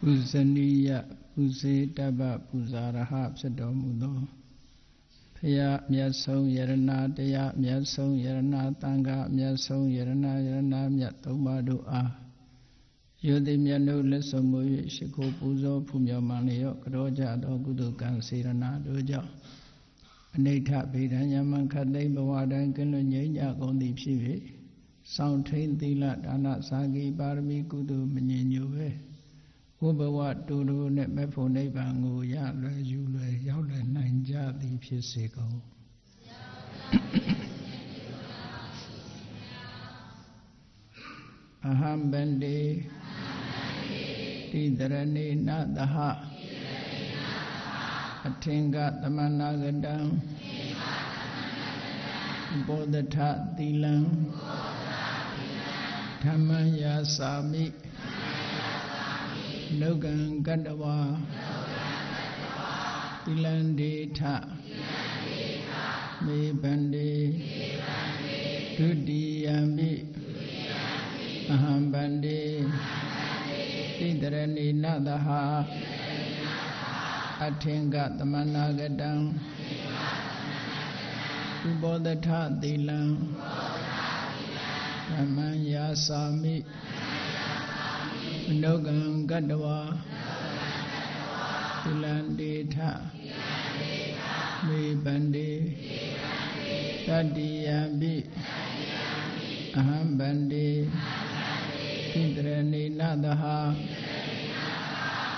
Puzaniya Puzitaba Puzaraha Psadomudo Paya Myasong Yarana Daya Myasong Yarana Tanga Myasong Yarana Yarana Myatomadu A Yodi Myanu Lesomu Shiko Puzo Pumya Manio Kroja Dogudu Kansirana Doja Anita Bidanya Mankade Bawadan Kanunya Gondi Pivi Sound Train Dila Dana Sagi Barmi Kudu Menyewe Ubawa Duru Net Mepo Nebango Yala Yule Yala Nanja the Physical Aham Bende Tidarani Nadaha Atinga Tamanagadam Bodhatha Dilam Tamaya Sami Logan Gadawa Dilandeta Me Bande Tudiyambi Aham Bande Tidarani Nadaha Atinga Tamanagadam Bodhatha Dilam Tamaya Sami Logan Gadawa Tilandeta Me Bande Tadiyambi Aham Bande Tidrani Nadaha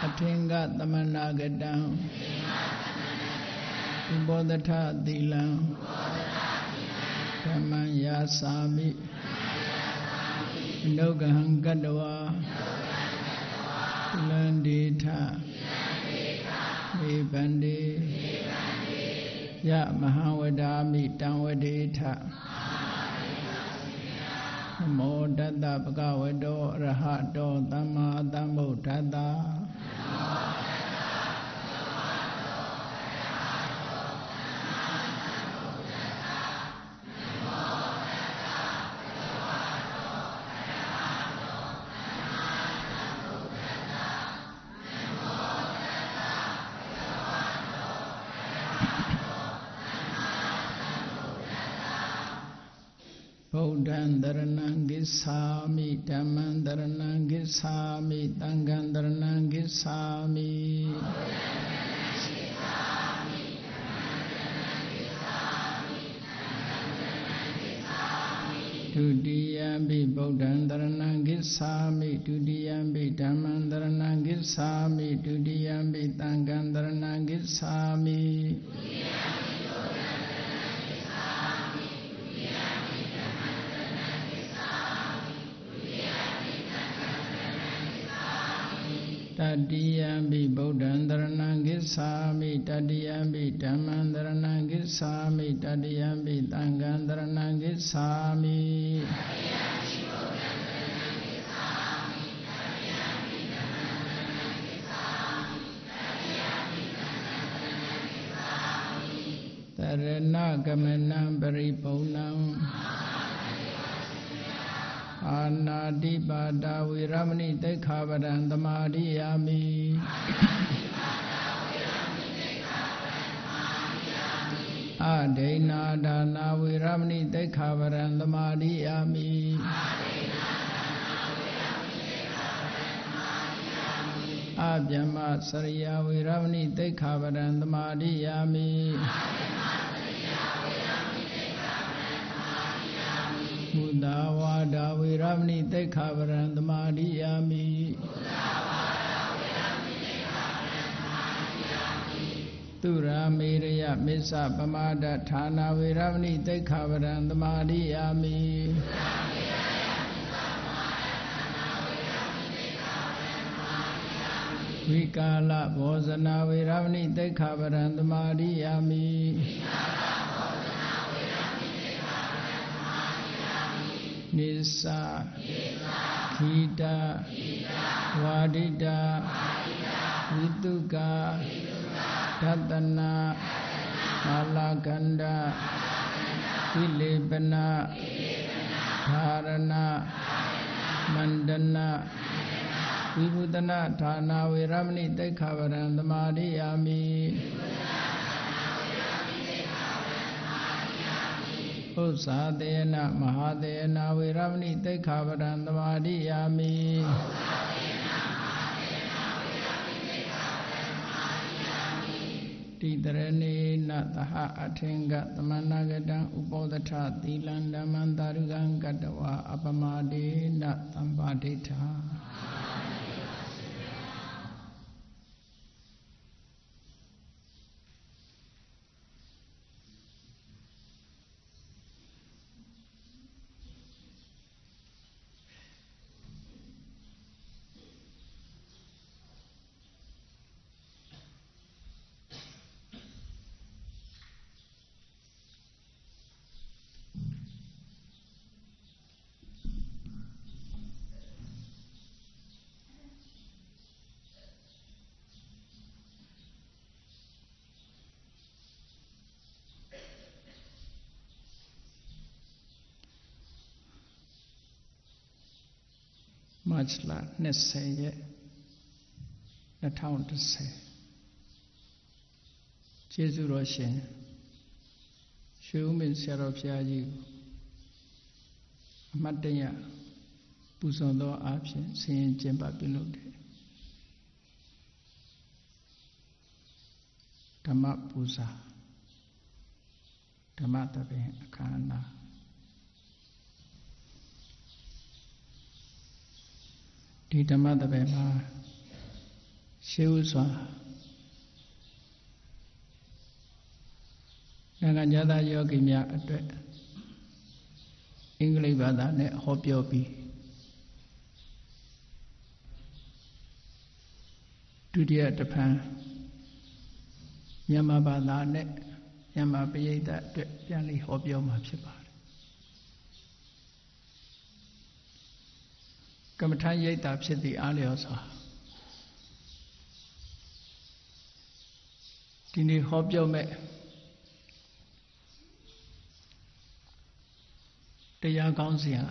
Atinga Tamanagadam Bodhatha Dilam Tamaya Sami Logan Gadawa Landita Me Bande Ya Mahawadami Tanwadita Namo Dada Bhagavado Arahato Dhamma Dhammo Dada Bodhan Dharanang Gisami Dhamman Dharanang Gisami Tangan Dharanang Gisami Tudiyambi Bodhan Dharanang Gisami Tudiyambi Dhamman Dharanang Gisami Tudiyambi Tangan Dharanang Gisami Tadiyambi Bodhan Dharanang Gisami Tadiyambi Dhamman Dharanang Gisami Tadiyambi Tangan Dharanang Gisami Tarana Gamanam Paripurnam Anadipada Viramani Dekavaran Dhamadiyami Adena Dana Viramani Dekavaran Dhamadiyami Abhyama Sarya Viramani Dekavaran Dhamadiyami Mudawada Viramani Dekavaran Dhamadiyami Tura Miraya Misa Pamada Thana Viramani Dekavaran Dhamadiyami Vikala Bhojana Viramani Dekavaran Dhamadiyami Nisa Khita Vadita Vituka Tatana Malaganda Vilipana Dharana Mandana Vibhutana Thana Viramani Tekhavaran Dhamadiyami Usadena Mahadena Viramani Tekhavaran Dhamadiyami Tidarani Nataha Atinga Tamanagadan Upodata Dilan Damandarugan Gadawa Apamadi Natambadita March 20ရက်2010ကျေးဇူးတော်ရှင်ရွှေဦးမင်းဆရာတော်ဘုရားကြီးအမှတ်တရပူဇော်သောအားဖြင့်ဆင်ရင်ကျင်းပပြုလုပ်တဲ့ဓမ္မပူဇာဓမ္မသဘင်အခမ်းအနားဒီဓမ္မသဘင်မှာရှေးဥစွာနိုင်ငံခြားသားယောဂီများအတွက်အင်္ဂလိပ်ဘာသာနဲ့ဟောပြောပြီးဒုတိယတစ်ဖန်မြန်မာဘာသာနဲ့မြန်မာပရိသတ်အတွက်ပြန်လည်ဟောပြောမှာဖြစ်ပါတယ်ကမ္မထာရိပ်တာဖြစ်သည့်အားလျော်စွာဒီနေ့ဟောပြောမဲ့တရားကောင်းစီဟာ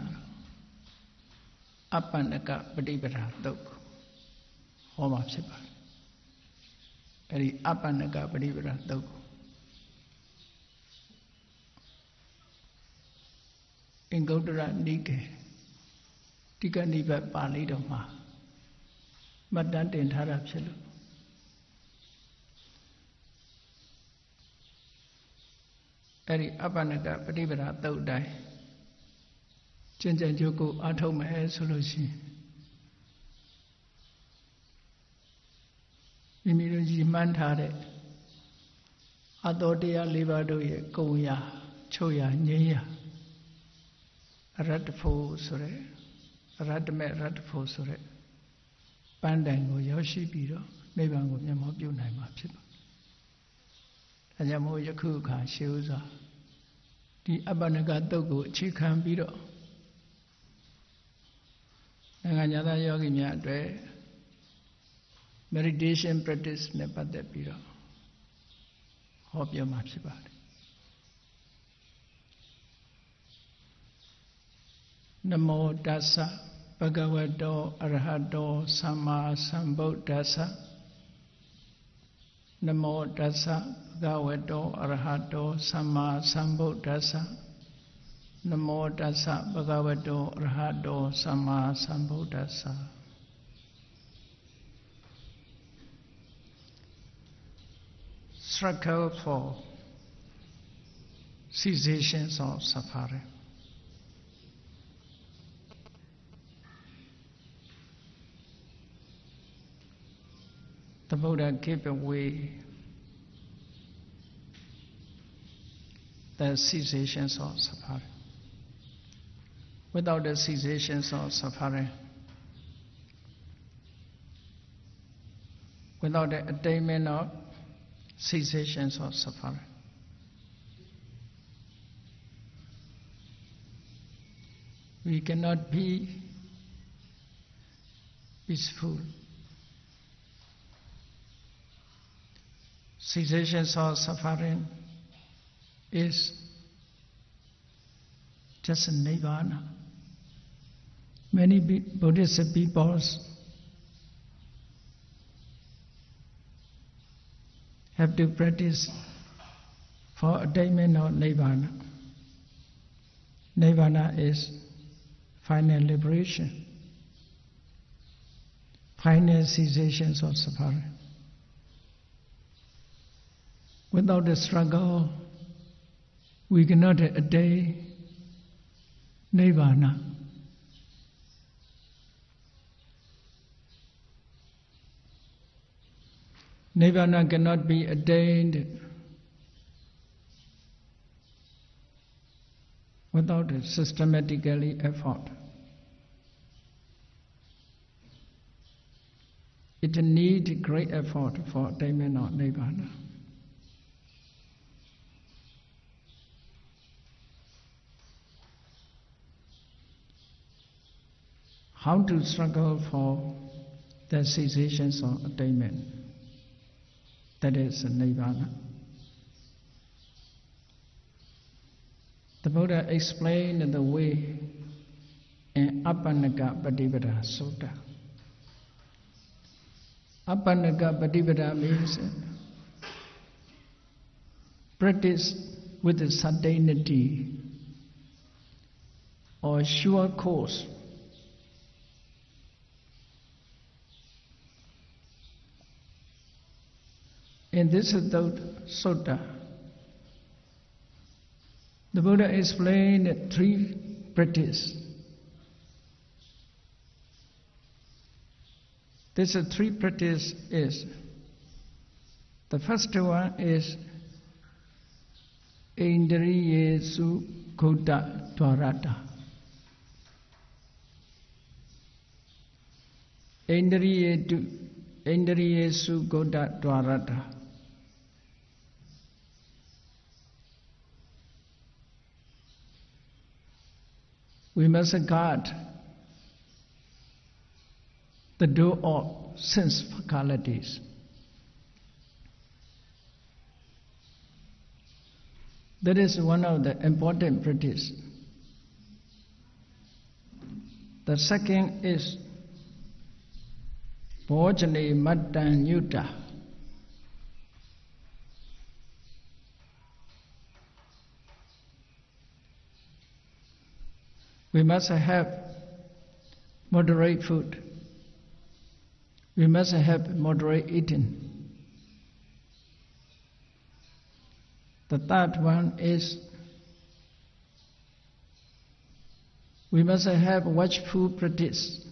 အပ္ပန္နကပฏิပဒါသုတ်ဟောမှာဖြစ်ပါတယ်အဲ့ဒီအပ္ပန္နကပฏิပဒါသုတ်အင်္ဂုတ္တရနိကေတိကနိဗ္ဗာန်ပါဠိတော်မှာမှတ်တမ်းတင်ထားတာဖြစ်လို့အဲ့ဒီအပ္ပန္နကပฏิပဒါသုတ်တိုင်းကျင့်ကြံကြိုးကိုအားထုတ်မယ်ဆိုလို့ရှိရင်မိမိတို့ကြီးမှန်းထားတဲ့အတော်တရား၄ပါးတို့ရဲ့ကုံရာချုပ်ရာငြိမ်းရာအရတ္တဖို့ဆိုတဲ့အရတ္တမေအရတ္တဖို့ဆိုတဲ့ပန်းတိုင်ကိုရောက်ရှိပြီးတော့နိဗ္ဗာန်ကိုမျက်မှောက်ပြုနိုင်မှာဖြစ်ပါတယ်။ဒါကြောင့်မို့ယခုအခါရှေးဥစွာဒီအပ္ပန္နကသုတ်ကိုအခြေခံပြီးတော့နိုင်ငံခြားသားယောဂီများအတွက် meditation practice နဲ့ပတ်သက်ပြီးတော့ဟောပြောမှာဖြစ်ပါတယ်နမောတစ္ဆဘဂဝတောအရဟတောသမ္မာသမ္ဗုဒ္ဓัสสะနမောတစ္ဆဘဂဝတောအရဟတောသမ္မာသမ္ဗုဒ္ဓัสสะနမောတစ္ဆဘဂဝတောအရဟတောသမ္မာသမ္ဗုဒ္ဓัสสะStruggle for cessations of suffering. The Buddha gave away the cessations of suffering. Without the cessations of suffering, without the attainment of cessations of suffering, we cannot be peaceful. Cessations of suffering is just nirvana. Many Buddhist peoples have to practice for attainment of Nibbana. Nibbana is final liberation, final cessations of suffering. Without the struggle, we cannot attain Nibbana. Nibbana cannot be attained without a systematically effort. It needs great effort for attainment of Nibbana. How to struggle for the cessations of attainment? That is Nibbana. The Buddha explained the way in Appannaka Patipada Sutta. Appannaka Patipada means practice with certainty or sure course. In this sutta, the Buddha explained three practices. This three practice is, the first one is Indriyesu Kota Dwarata. Indriyesu Kota Dwarata. We must guard the door of sense faculties. That is one of the important practice. The second is Bhojane Mattan Yuta. We must have moderate food. We must have moderate eating. The third one is we must have watchful practice.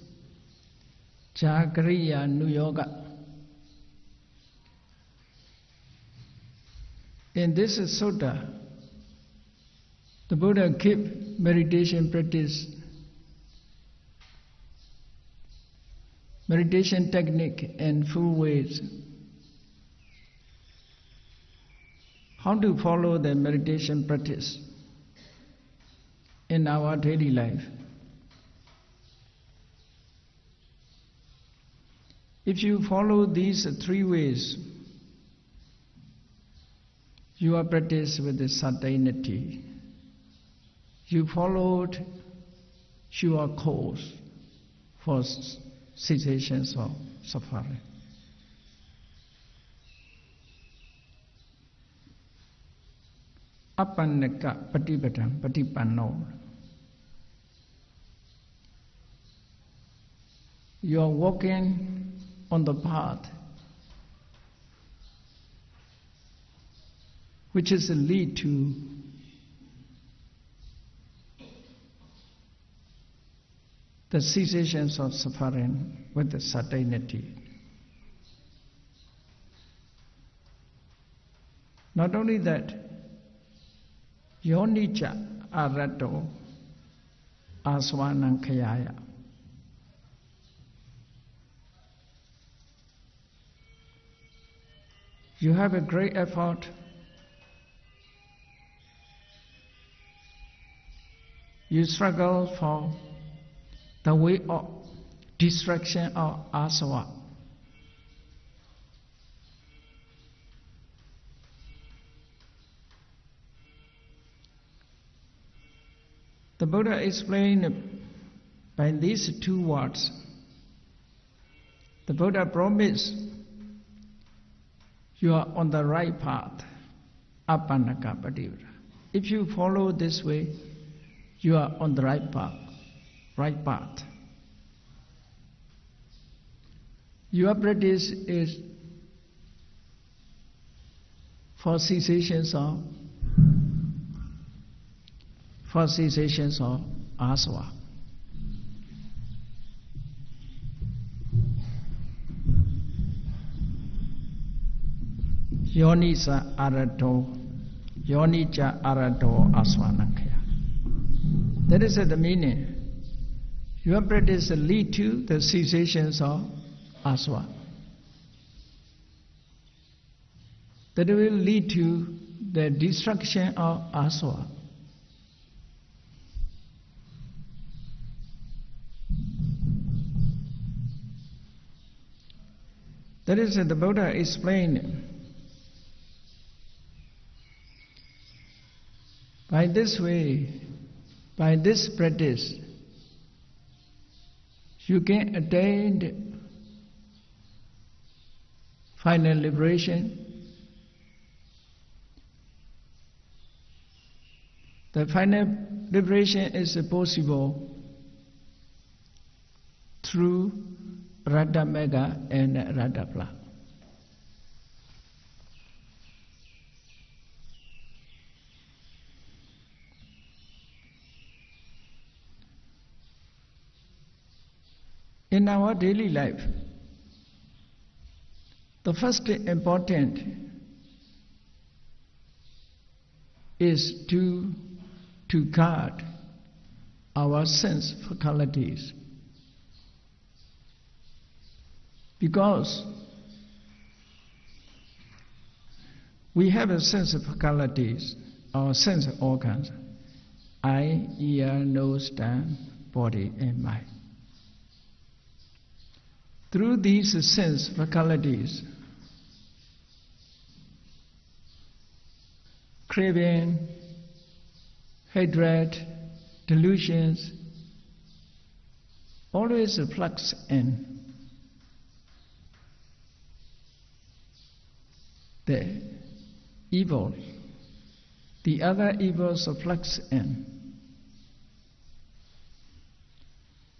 Jagriya Nuyoga. In this sutta, the Buddha keep meditation practice, meditation technique in full ways. How to follow the meditation practice in our daily life? If you follow these three ways, you are practiced with the certainty. You followed your course for cessations of suffering. Appannaka Patipadam Patipanno. You are walking on the path which is a lead to the cessations of suffering with the certainty. Not only that, Yonica Arato Aswanang Kayaya. You have a great effort. You struggle for the way of destruction of asava. The Buddha explained by these two words. The Buddha promised you are on the right path, Apannaka Pativra. If you follow this way, you are on the right path, right path. Your practice is for cessations of asava. Yonisa arato, yonicha arato asvanakya. That is the meaning. Your practice lead to the cessations of asva. That will lead to the destruction of asva. That is the Buddha explained. By this way, by this practice, you can attain final liberation. The final liberation is possible through Radha Mega and Radha Pla. In our daily life, the first important is to guard our sense faculties. Because we have a sense of faculties, our sense organs, eye, ear, nose, tongue, body, and mind. Through these sense faculties, craving, hatred, delusions, always flux in. The evil, the other evils flux in.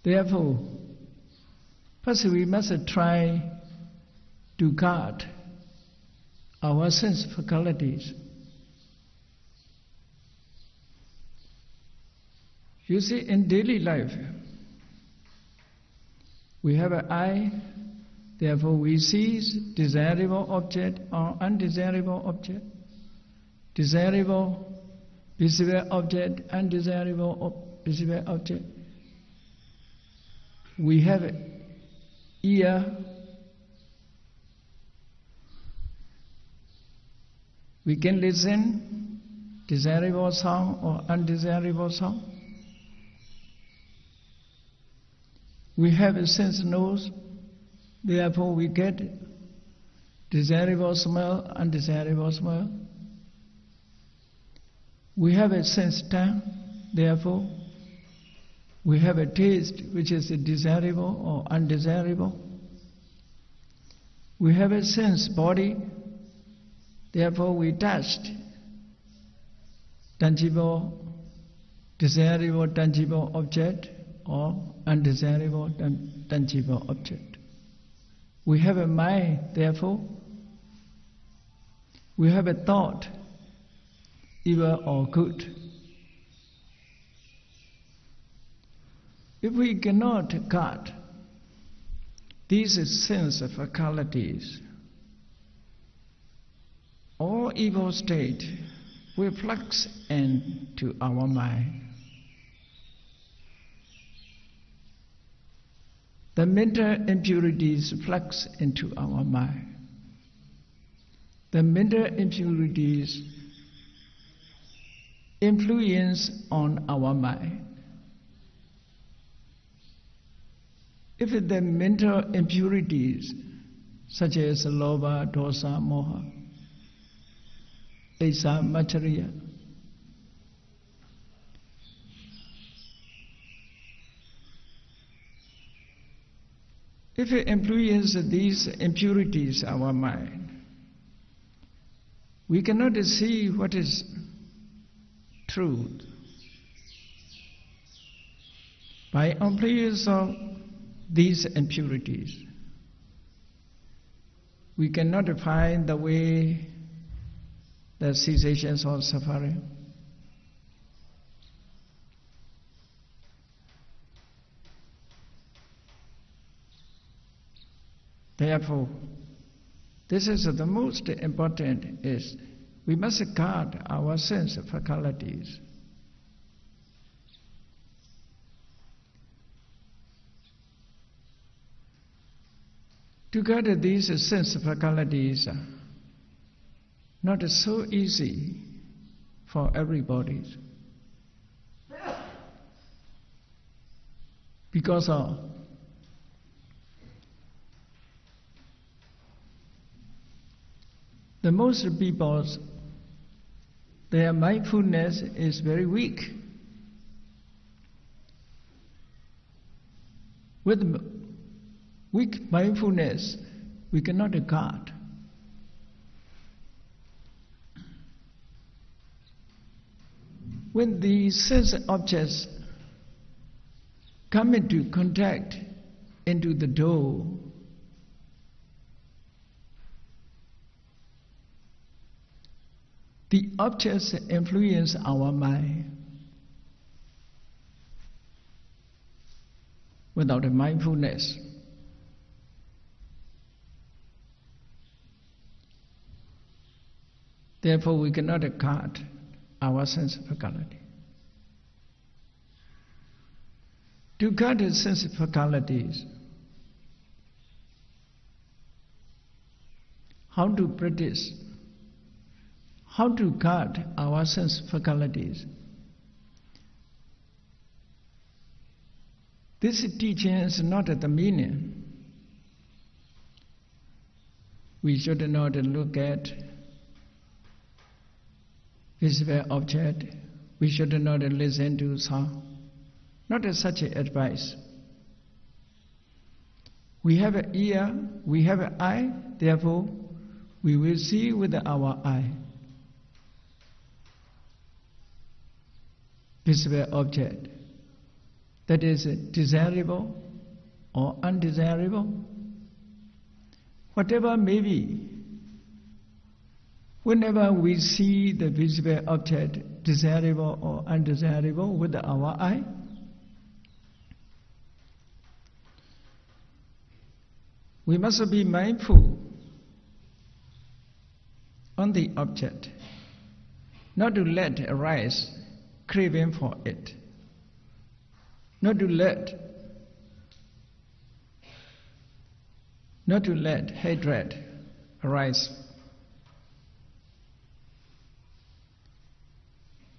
Therefore, first we must try to guard our sense faculties. You see, in daily life, we have an eye, therefore we see desirable object or undesirable object, desirable visible object, undesirable visible object. We have ear, we can listen desirable sound or undesirable sound. We have a sense nose, therefore we get desirable smell, undesirable smell. We have a sense tongue, therefore we have a taste which is desirable or undesirable. We have a sense body, therefore we touch tangible, desirable tangible object or undesirable tangible object. We have a mind, therefore we have a thought, evil or good. If we cannot guard these sense faculties, all evil state will flux into our mind. The mental impurities flux into our mind. The mental impurities influence on our mind. If the mental impurities, such as lobha, dosa, moha, asa, matsarya, if it influences these impurities our mind, We cannot see what is truth by influence of these impurities. We cannot find the way, the cessations of suffering. Therefore, this is the most important, is we must guard our sense faculties. To guard these sense faculties, not so easy for everybody, because of the most people's, their mindfulness is very weak. With weak mindfulness, we cannot guard. When the sense objects come into contact into the door, the objects influence our mind. Without a mindfulness, therefore we cannot guard our sense faculty. To guard the sense faculties, how to practice? How to guard our sense faculties? This teaching is not the meaning. We should not look at visible object. We should not listen to sound. Not such advice. We have an ear, we have an eye, therefore we will see with our eye. Visible object that is desirable or undesirable, whatever may be, whenever we see the visible object, desirable or undesirable, with our eye, we must be mindful on the object, not to let arise craving for it, not to let hatred arise.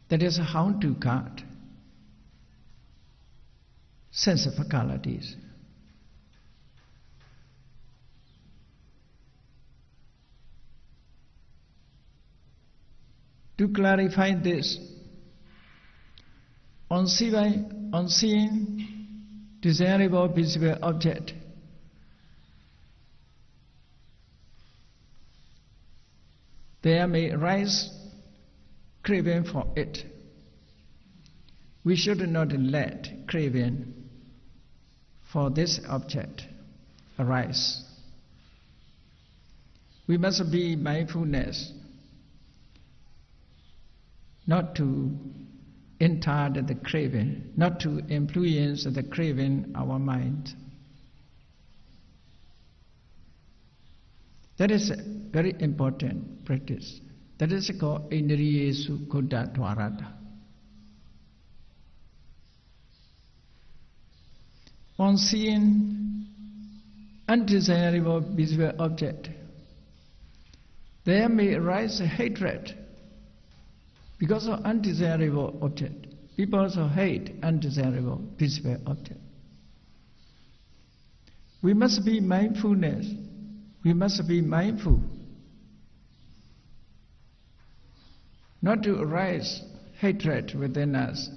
That is how to guard sense faculties. To clarify this, on seeing desirable visible object, there may arise craving for it. We should not let craving for this object arise. We must be mindfulness not to enter the craving, not to influence the craving our mind. That is a very important practice. That is called Indriyesu Khuddha Dwarata. On seeing undesirable visible object, there may arise hatred because of undesirable object. People also hate undesirable visible object. We must be mindfulness. We must be mindful not to arise hatred within us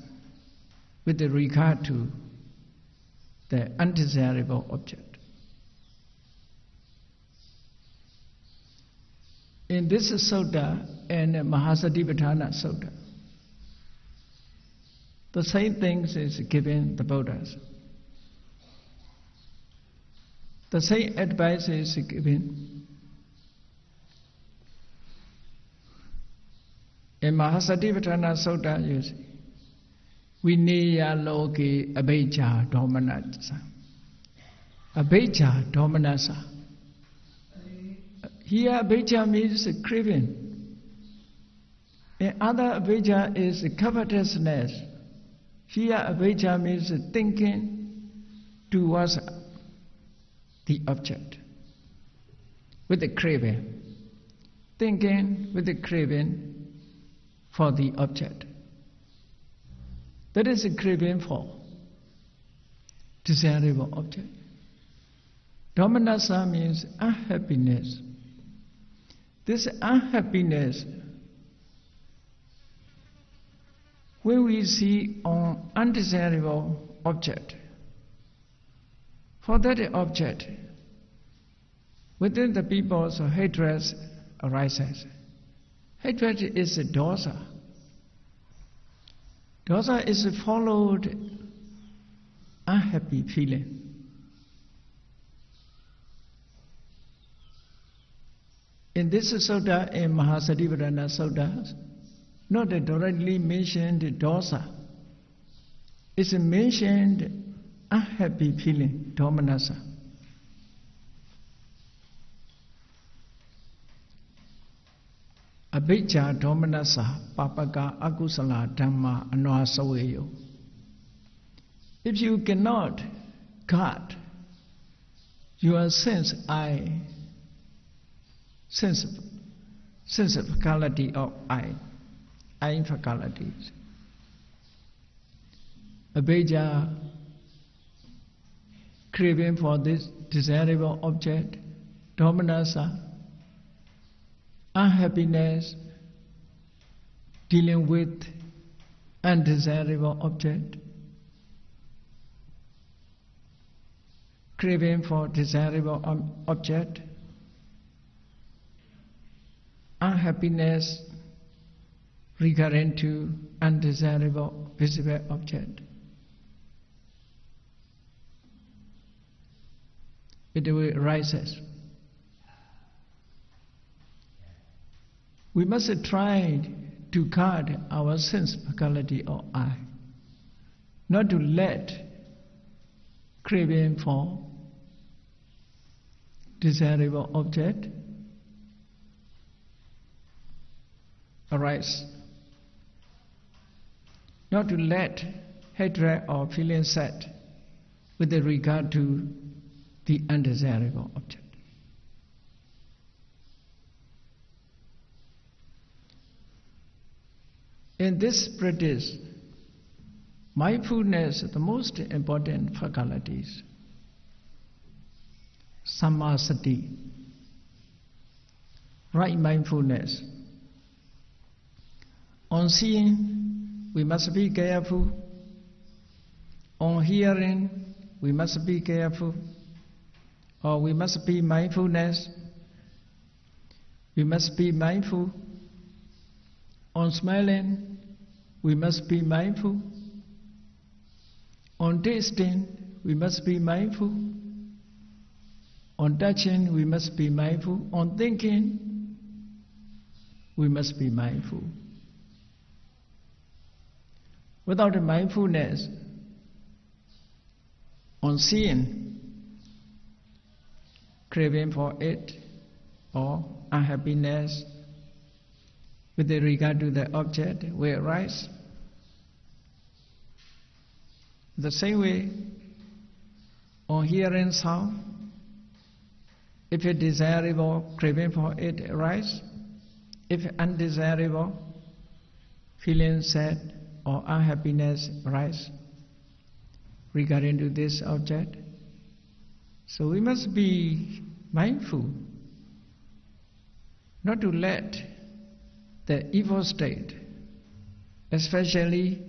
with regard to the undesirable object. In this sutta, and Mahasatipatthana Sutta. The same things is given the Buddhas. The same advice is given in Mahasatipatthana Sutta. You see, Vineya loke abhijja domanasa. Abhijja domanasa. Here abhijja means craving. In other abhijja is covetousness. Here avijja means thinking towards the object with the craving. Thinking with the craving for the object. That is a craving for desirable object. Domanasa means unhappiness. This unhappiness, when we see an undesirable object, for that object, within the people's hatred arises. Hatred is a dosa. Dosa is a followed unhappy feeling. In this sutta, in Mahasatipatthana Sutta, not directly mentioned dosa. It's mentioned unhappy feeling, domanasa. Abhijja domanasa papaka akusala dhamma anwasaveyo. If you cannot guard your sense faculty of eye faculties, abhijja, craving for this desirable object, domanasa, unhappiness, dealing with undesirable object, craving for desirable object, unhappiness regarding to undesirable visible object. It will arises. We must try to guard our sense faculty of eye, not to let craving for desirable object arise, not to let hatred or feeling sad with regard to the undesirable object. In this practice, mindfulness is the most important faculties. Sammasati, right mindfulness. On seeing, we must be careful. On hearing, we must be careful. Or we must be mindfulness. We must be mindful. On smiling, we must be mindful. On tasting, we must be mindful. On touching, we must be mindful. On thinking, we must be mindful. Without mindfulness, on seeing, craving for it, or unhappiness with regard to the object will arise. The same way, on hearing sound, if it desirable, craving for it arise. If undesirable, feeling sad or unhappiness arise regarding to this object. So we must be mindful not to let the evil state, especially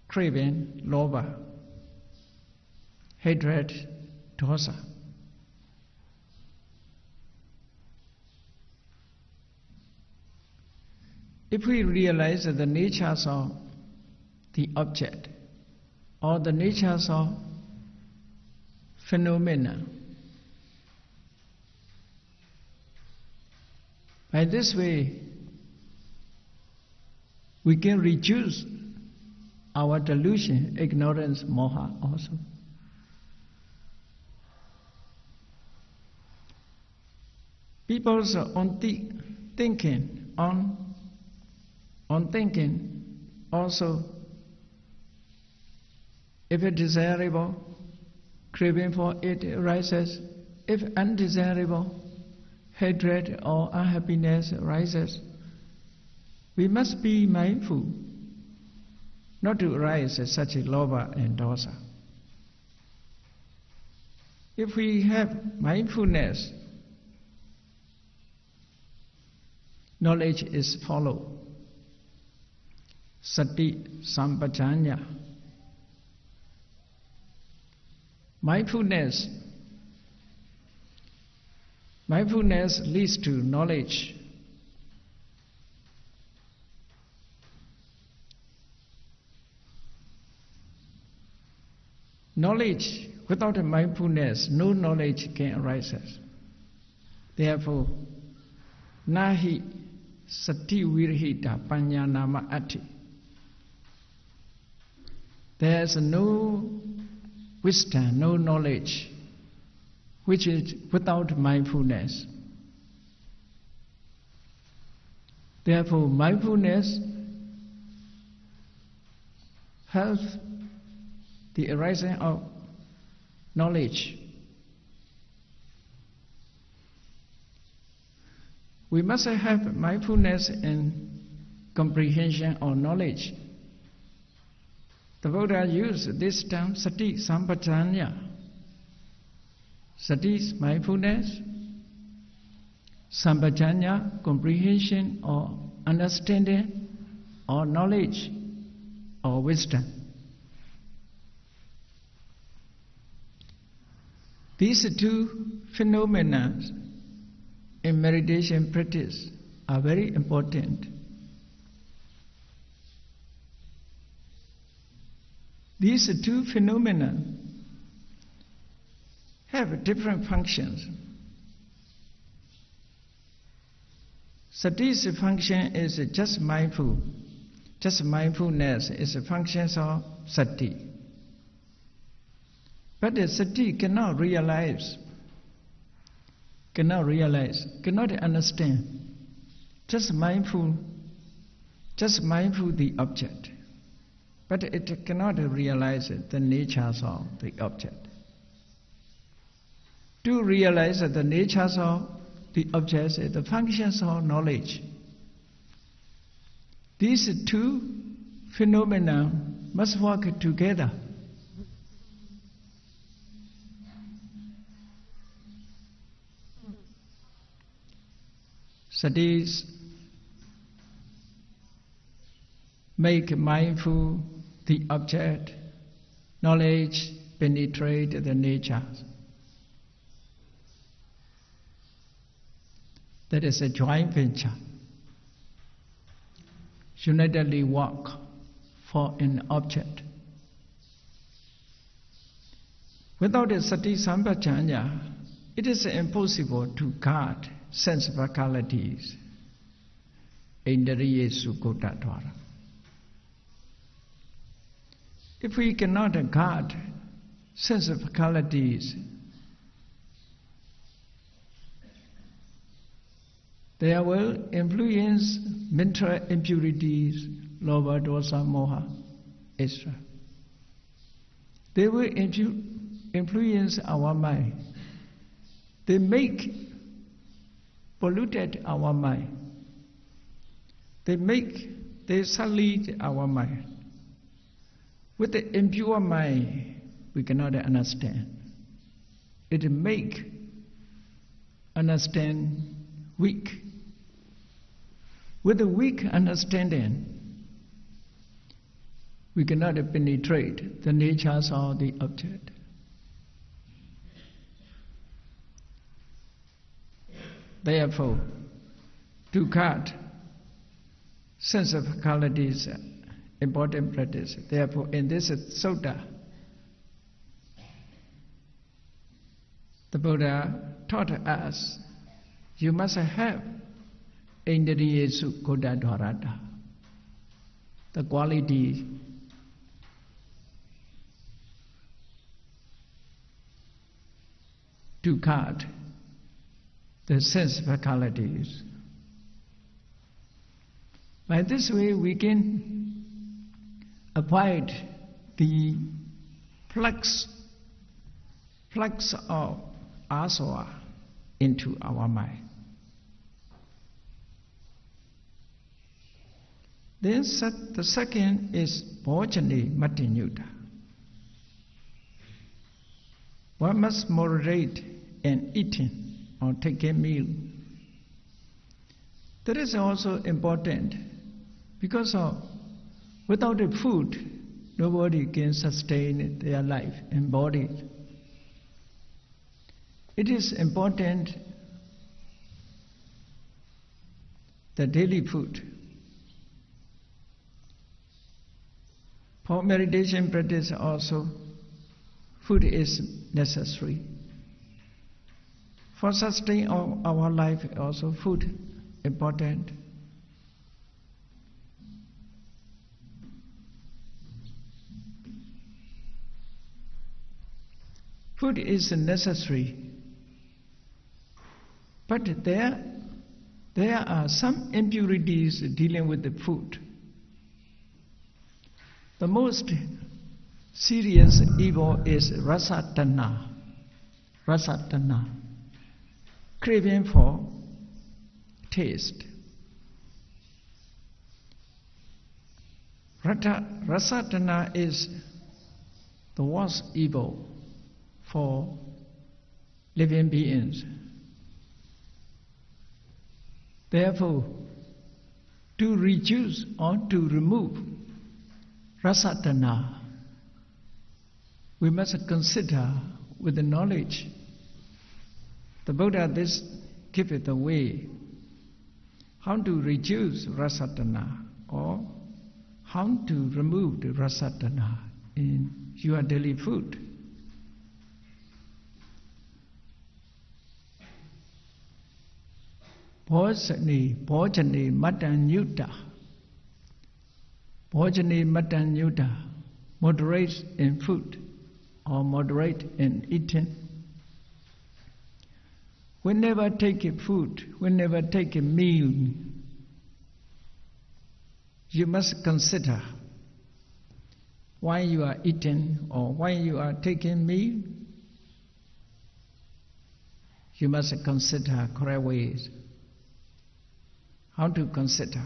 craving, lobha, hatred, dosa, If we realize the natures of the object or the natures of phenomena, by this way we can reduce our delusion, ignorance, moha also. People's on thinking also, if it desirable, craving for it arises. If undesirable, hatred or unhappiness arises. We must be mindful not to arise such a lobha and dosa. If we have mindfulness, knowledge is followed. Sati sampajanya. Mindfulness leads to knowledge. Knowledge, without a mindfulness, no knowledge can arise. Therefore, nahi sati virhita panyanama ati. There is no wisdom, no knowledge, which is without mindfulness. Therefore, mindfulness helps the arising of knowledge. We must have mindfulness in comprehension or knowledge. The Buddha used this term sati sampajanya. Sati is mindfulness, sampajanya, comprehension or understanding or knowledge or wisdom. These two phenomena in meditation practice are very important. These two phenomena have different functions. Sati's function is just mindful. Just mindfulness is a function of sati. But the sati cannot realize, cannot understand. Just mindful the object. But it cannot realize the natures of the object. To realize the natures of the objects, the functions of knowledge. These two phenomena must work together. Satis make mindful the object, knowledge penetrate the natures. That is a joint venture. Unitedly work for an object. Without a sati sampajanya, it is impossible to guard sense faculties. Indriya sukota dvara. If we cannot guard sense faculties, they will influence mental impurities, lobha, dosa, moha, etc. They will influence our mind. They make polluted our mind. They sullied our mind. With the impure mind, we cannot understand. It make understand weak. With a weak understanding, we cannot penetrate the natures of the object. Therefore, to guard sense of faculty is important practice. Therefore, in this sutta, the Buddha taught us, you must have Indriyesu Koda Dharata, the quality to guard the sense faculties. By this way, we can avoid the flux of asava into our mind. Then the second is bhojane matinyuta. One must moderate in eating or taking meal. That is also important because without the food, nobody can sustain their life and body. It is important the daily food. For meditation practice also, food is necessary. For sustaining our life also, food important. Food is necessary, but there are some impurities dealing with the food. The most serious evil is rasatana, craving for taste. Rasatana is the worst evil for living beings. Therefore, to reduce or to remove rasatana, we must consider with the knowledge. The Buddha this give it the way how to reduce rasatana or how to remove the rasatana in your daily food. Bhojane matanyuta. Bhojane matanyuta. Moderate in food or moderate in eating. Whenever take a food, whenever take a meal, you must consider why you are eating or why you are taking meal. You must consider correct ways. How to consider?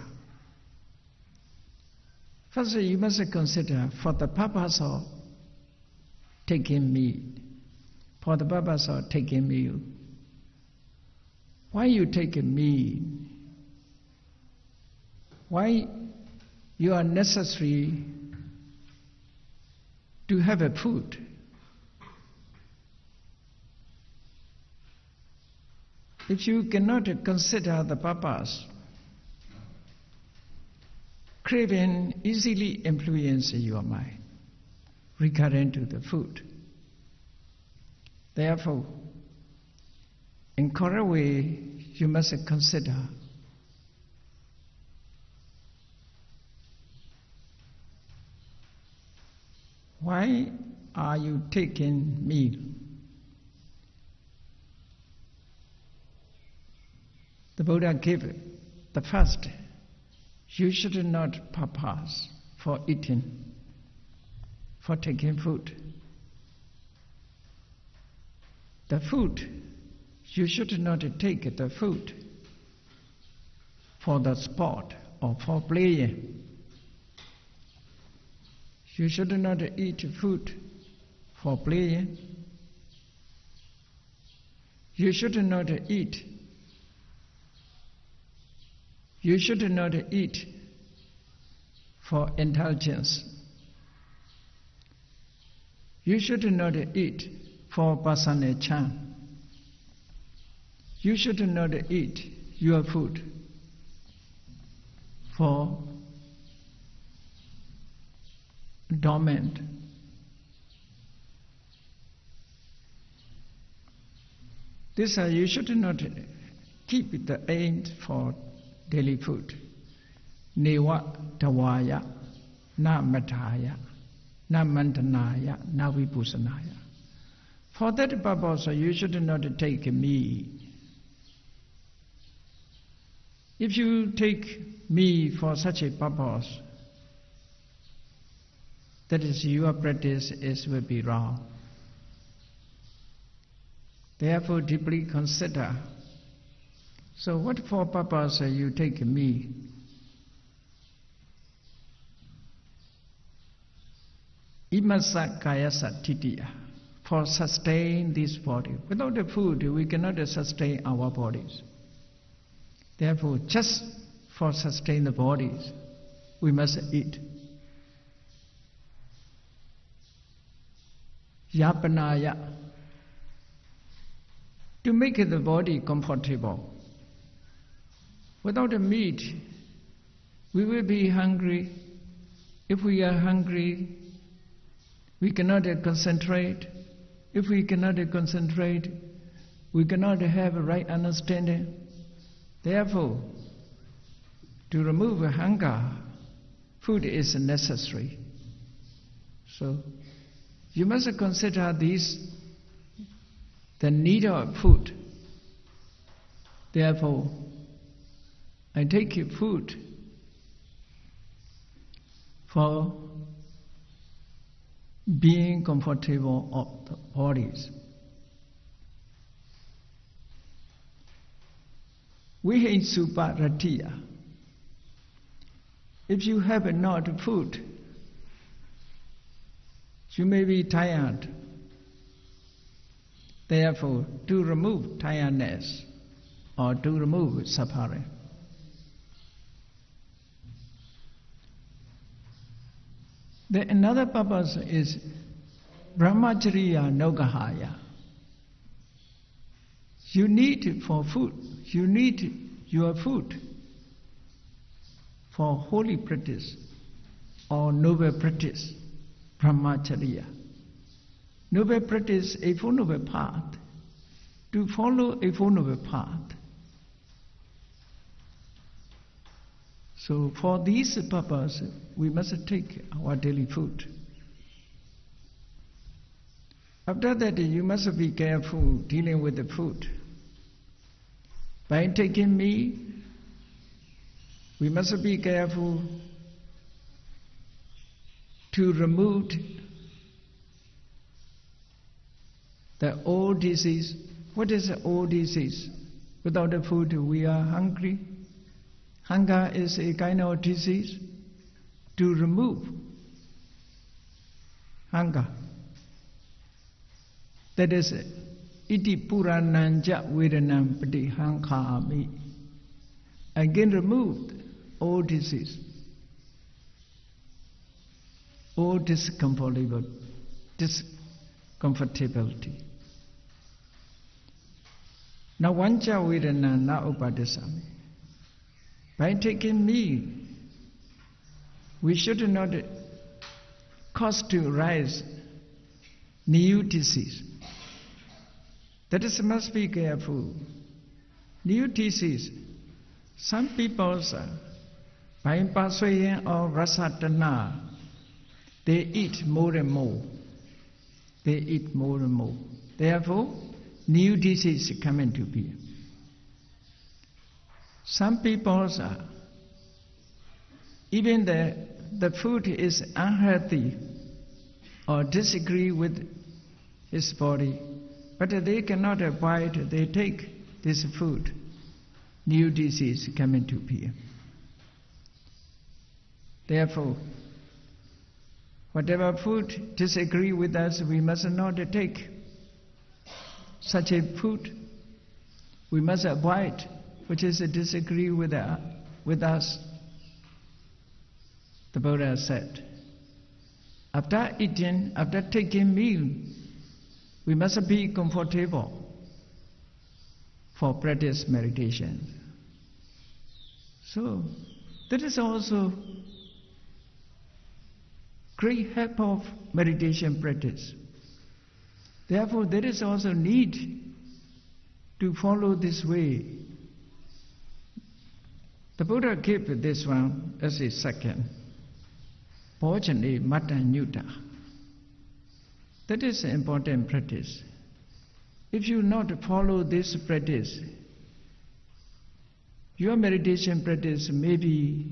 First, you must consider for the purpose of taking meal. For the purpose of taking meal. Why you take a meal? Why you are necessary to have a food? If you cannot consider the purpose, craving easily influences your mind regarding to the food. Therefore, in correct way, you must consider why are you taking meal? The Buddha gave the first. You should not purpose for eating, for taking food. The food, you should not take the food for the sport or for playing. You should not eat food for playing. You should not eat. You should not eat for indulgence. You should not eat for personal charm. You should not eat your food for dormant. This you should not keep the aim for daily food. Newa tawaya, na mataya, na mantanaya, na vipusanaya. For that purpose, you should not take meat. If you take meat for such a purpose, that is, your practice will be wrong. Therefore, deeply consider. So, what for purpose you take meat? Imasa kayasa titiya, for sustain this body. Without the food, we cannot sustain our bodies. Therefore, just for sustain the bodies, we must eat. Yapanaya, to make the body comfortable. Without the meat, we will be hungry. If we are hungry, we cannot concentrate. If we cannot concentrate, we cannot have a right understanding. Therefore, to remove hunger, food is necessary. So, you must consider this, the need of food. Therefore, I take food for being comfortable of the bodies. We hate suparatiya. If you have not food, you may be tired. Therefore, to remove tiredness or to remove suffering, then another purpose is brahmacharya nogahaya. You need for food. You need your food for holy practice or noble practice, brahmacharya. Noble practice, a Four Noble Path. To follow a Four Noble Path. So for this purpose, we must take our daily food. After that, you must be careful dealing with the food. By taking meat, we must be careful to remove the old disease. What is the old disease? Without the food, we are hungry. Hunger is a kind of disease. To remove hunger, that is iti purananja vedanam patihankami. Again remove all disease, all discomfortability. Now vanja vedana na upadesami. By taking meat, we should not cause to rise new disease. That is, must be careful. New disease. Some people, by persuasion or rasatana, they eat more and more. They eat more and more. Therefore, new disease come into being. Some people, even the food is unhealthy or disagree with his body, but they cannot avoid, they take this food. New disease come into being. Therefore, whatever food disagree with us, we must not take such a food. We must avoid which is disagree with us. The Buddha said, after eating, after taking meal, we must be comfortable for practice meditation. So, That is also great help of meditation practice. Therefore, there is also need to follow this way. The Buddha gave this one as a second. Bhojane Mata Nyuta. That is an important practice. If you not follow this practice, your meditation practice, maybe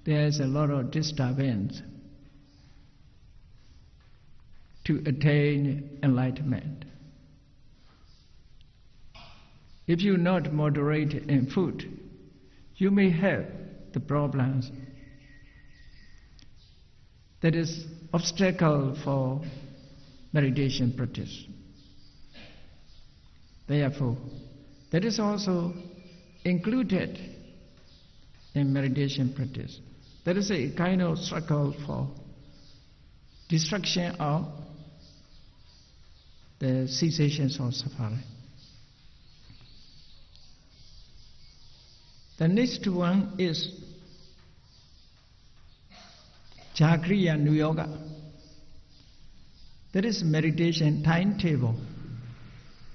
there is a lot of disturbance to attain enlightenment. If you not moderate in food, you may have the problems. That is obstacle for meditation practice. Therefore, that is also included in meditation practice. There is a kind of struggle for destruction of the cessations of suffering. The next one is Jagriya Nuyoga. That is meditation timetable.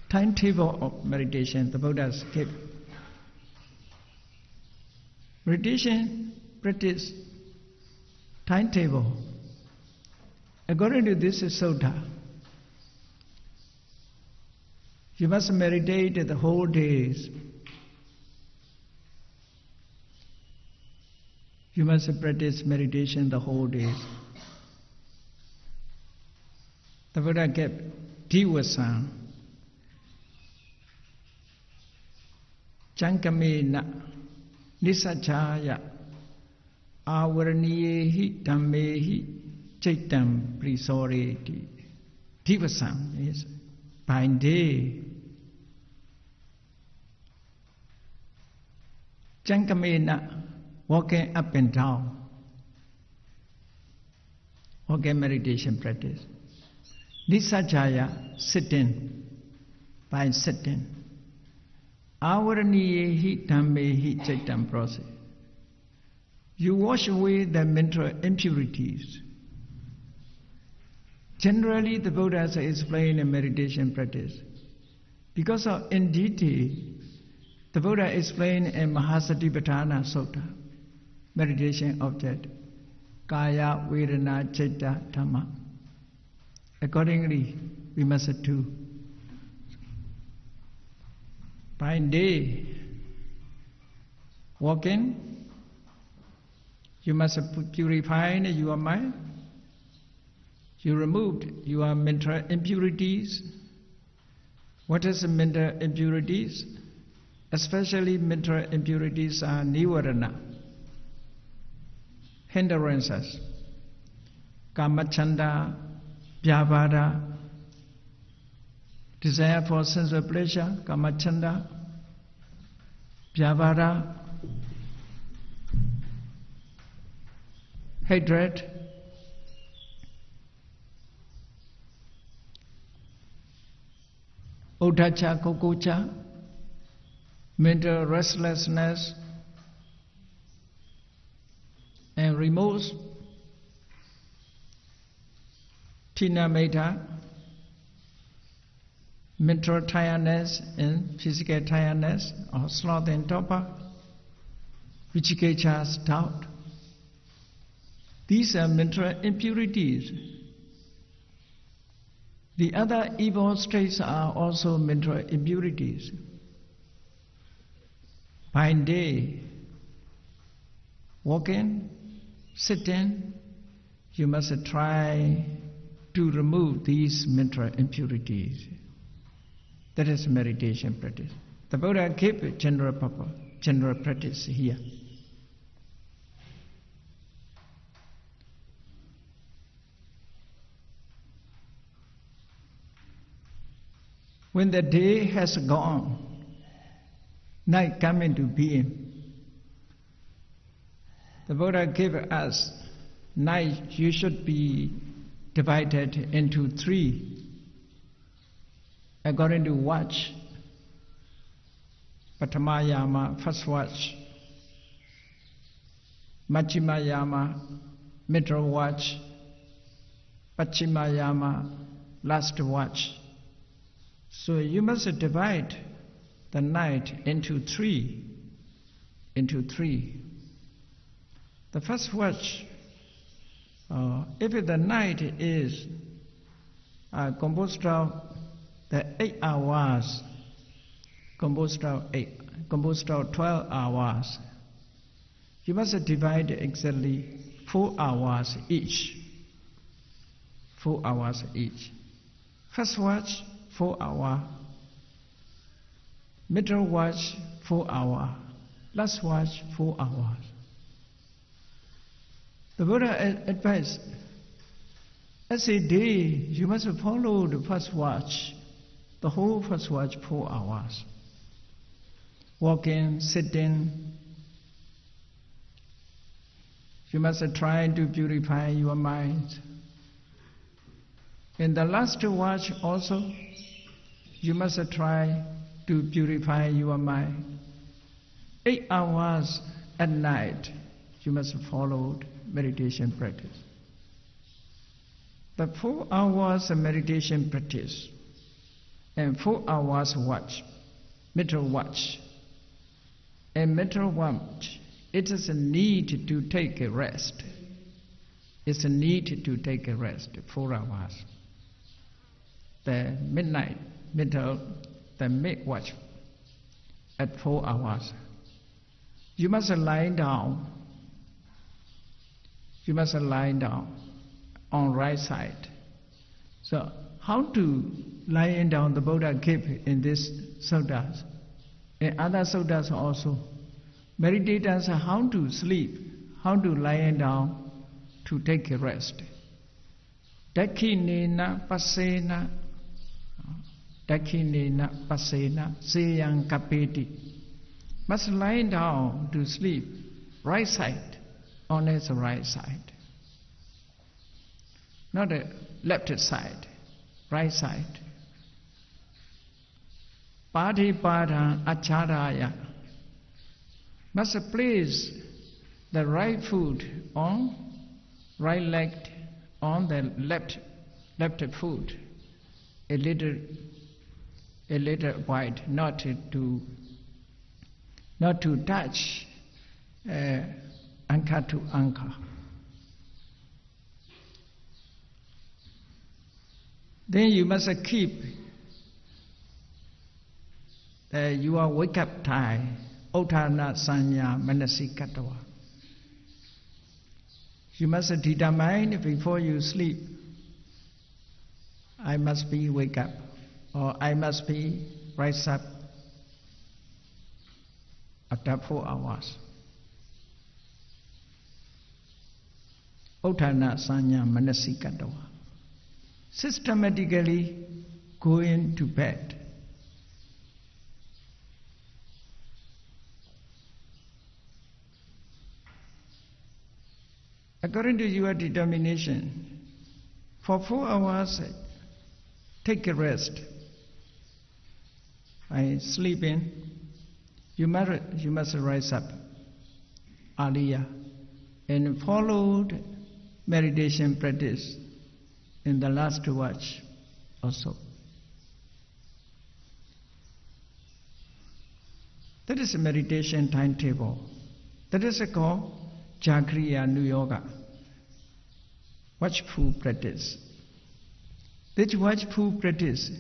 Timetable of meditation, the Buddha's gave. Meditation practice timetable. According to this sutta, you must meditate the whole days. You must practice meditation the whole days. The Buddha gave Divasa, Jankamena, Nisachaya, Avaraniyehi, Dhammehi, Chaitam, Prisoreti. Divasa is by day. Jankamena, walking up and down. Okay, meditation practice. Nisajaya, sitting, by sitting. Avaraniyehi dhammehi chaitam process. You wash away the mental impurities. Generally, the Buddhas explain in meditation practice. Because of in detail, the Buddha explained in Mahasatipatthana Sutta, meditation object, Kaya, Vedana, Citta, Dhamma. Accordingly, we must do. By day, walking, you must purify your mind. You removed your mental impurities. What is mental impurities? Especially mental impurities are nivarana, hindrances, kamachanda, vyavada, desire for sensual pleasure, kamachanda, vyavada, hatred, uddhacha, kukucha, mental restlessness, and remorse, tina meta, mental tiredness and physical tiredness, or sloth and torpor, vicikiccha's doubt. These are mental impurities. The other evil states are also mental impurities. By day, walking, sitting, you must try to remove these mental impurities. That is meditation practice. The Buddha gave a general purpose, general practice here. When the day has gone, night come into being. The Buddha gave us night, you should be divided into three according to watch. Patamayama, first watch. Majjhima Yama, middle watch, Pachchima Yama, last watch. So you must divide the night into three. The first watch, if the night is composed of the 8 hours, composed of 12 hours, you must divide exactly 4 hours each. 4 hours each. First watch, 4 hours. Middle watch, 4 hours. Last watch, 4 hours. The Buddha advised, as a day, you must follow the first watch, the whole first watch, 4 hours. Walking, sitting, you must try to purify your mind. In the last watch also, you must try to purify your mind. 8 hours at night, you must follow meditation practice. The 4 hours meditation practice and 4 hours watch, middle watch. And middle watch, it is a need to take a rest. It's a need to take a rest, 4 hours. The midnight, the mid watch at 4 hours. You must lie down. You must lie down on right side. So how to lie down, the Buddha gave in this suttas. In other suttas also, meditators how to sleep, how to lie down to take a rest. Dakhinena pasena, dakhinena pasena, seyang kapeti. Must lie down to sleep, right side, on its right side. Not the left side, right side. Padipada acharaya. Must place the right foot on right leg, on the left foot, a little wide, not to touch anka to anka. Then you must keep your wake up time, Uttana Sanya Manasikatawa. You must determine before you sleep, I must be wake up, or I must be rise up after 4 hours. Uttana Sanya Manasikatawa. Systematically going to bed. According to your determination, for 4 hours, take a rest. By sleeping, you must rise up earlier and follow meditation practice in the last watch also. That is a meditation timetable. That is called Jagriya Nu Yoga, watchful practice. This watchful practice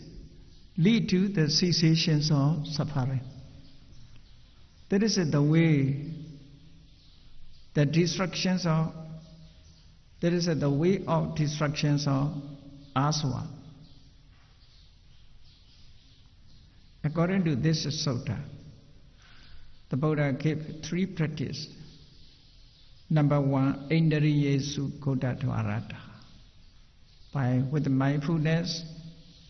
lead to the cessations of suffering. That is the way, the destructions of, that is the way of destructions of aswa. According to this sutta, the Buddha gave 3 practices. Number 1, Indriyesu Kodatvarata. With mindfulness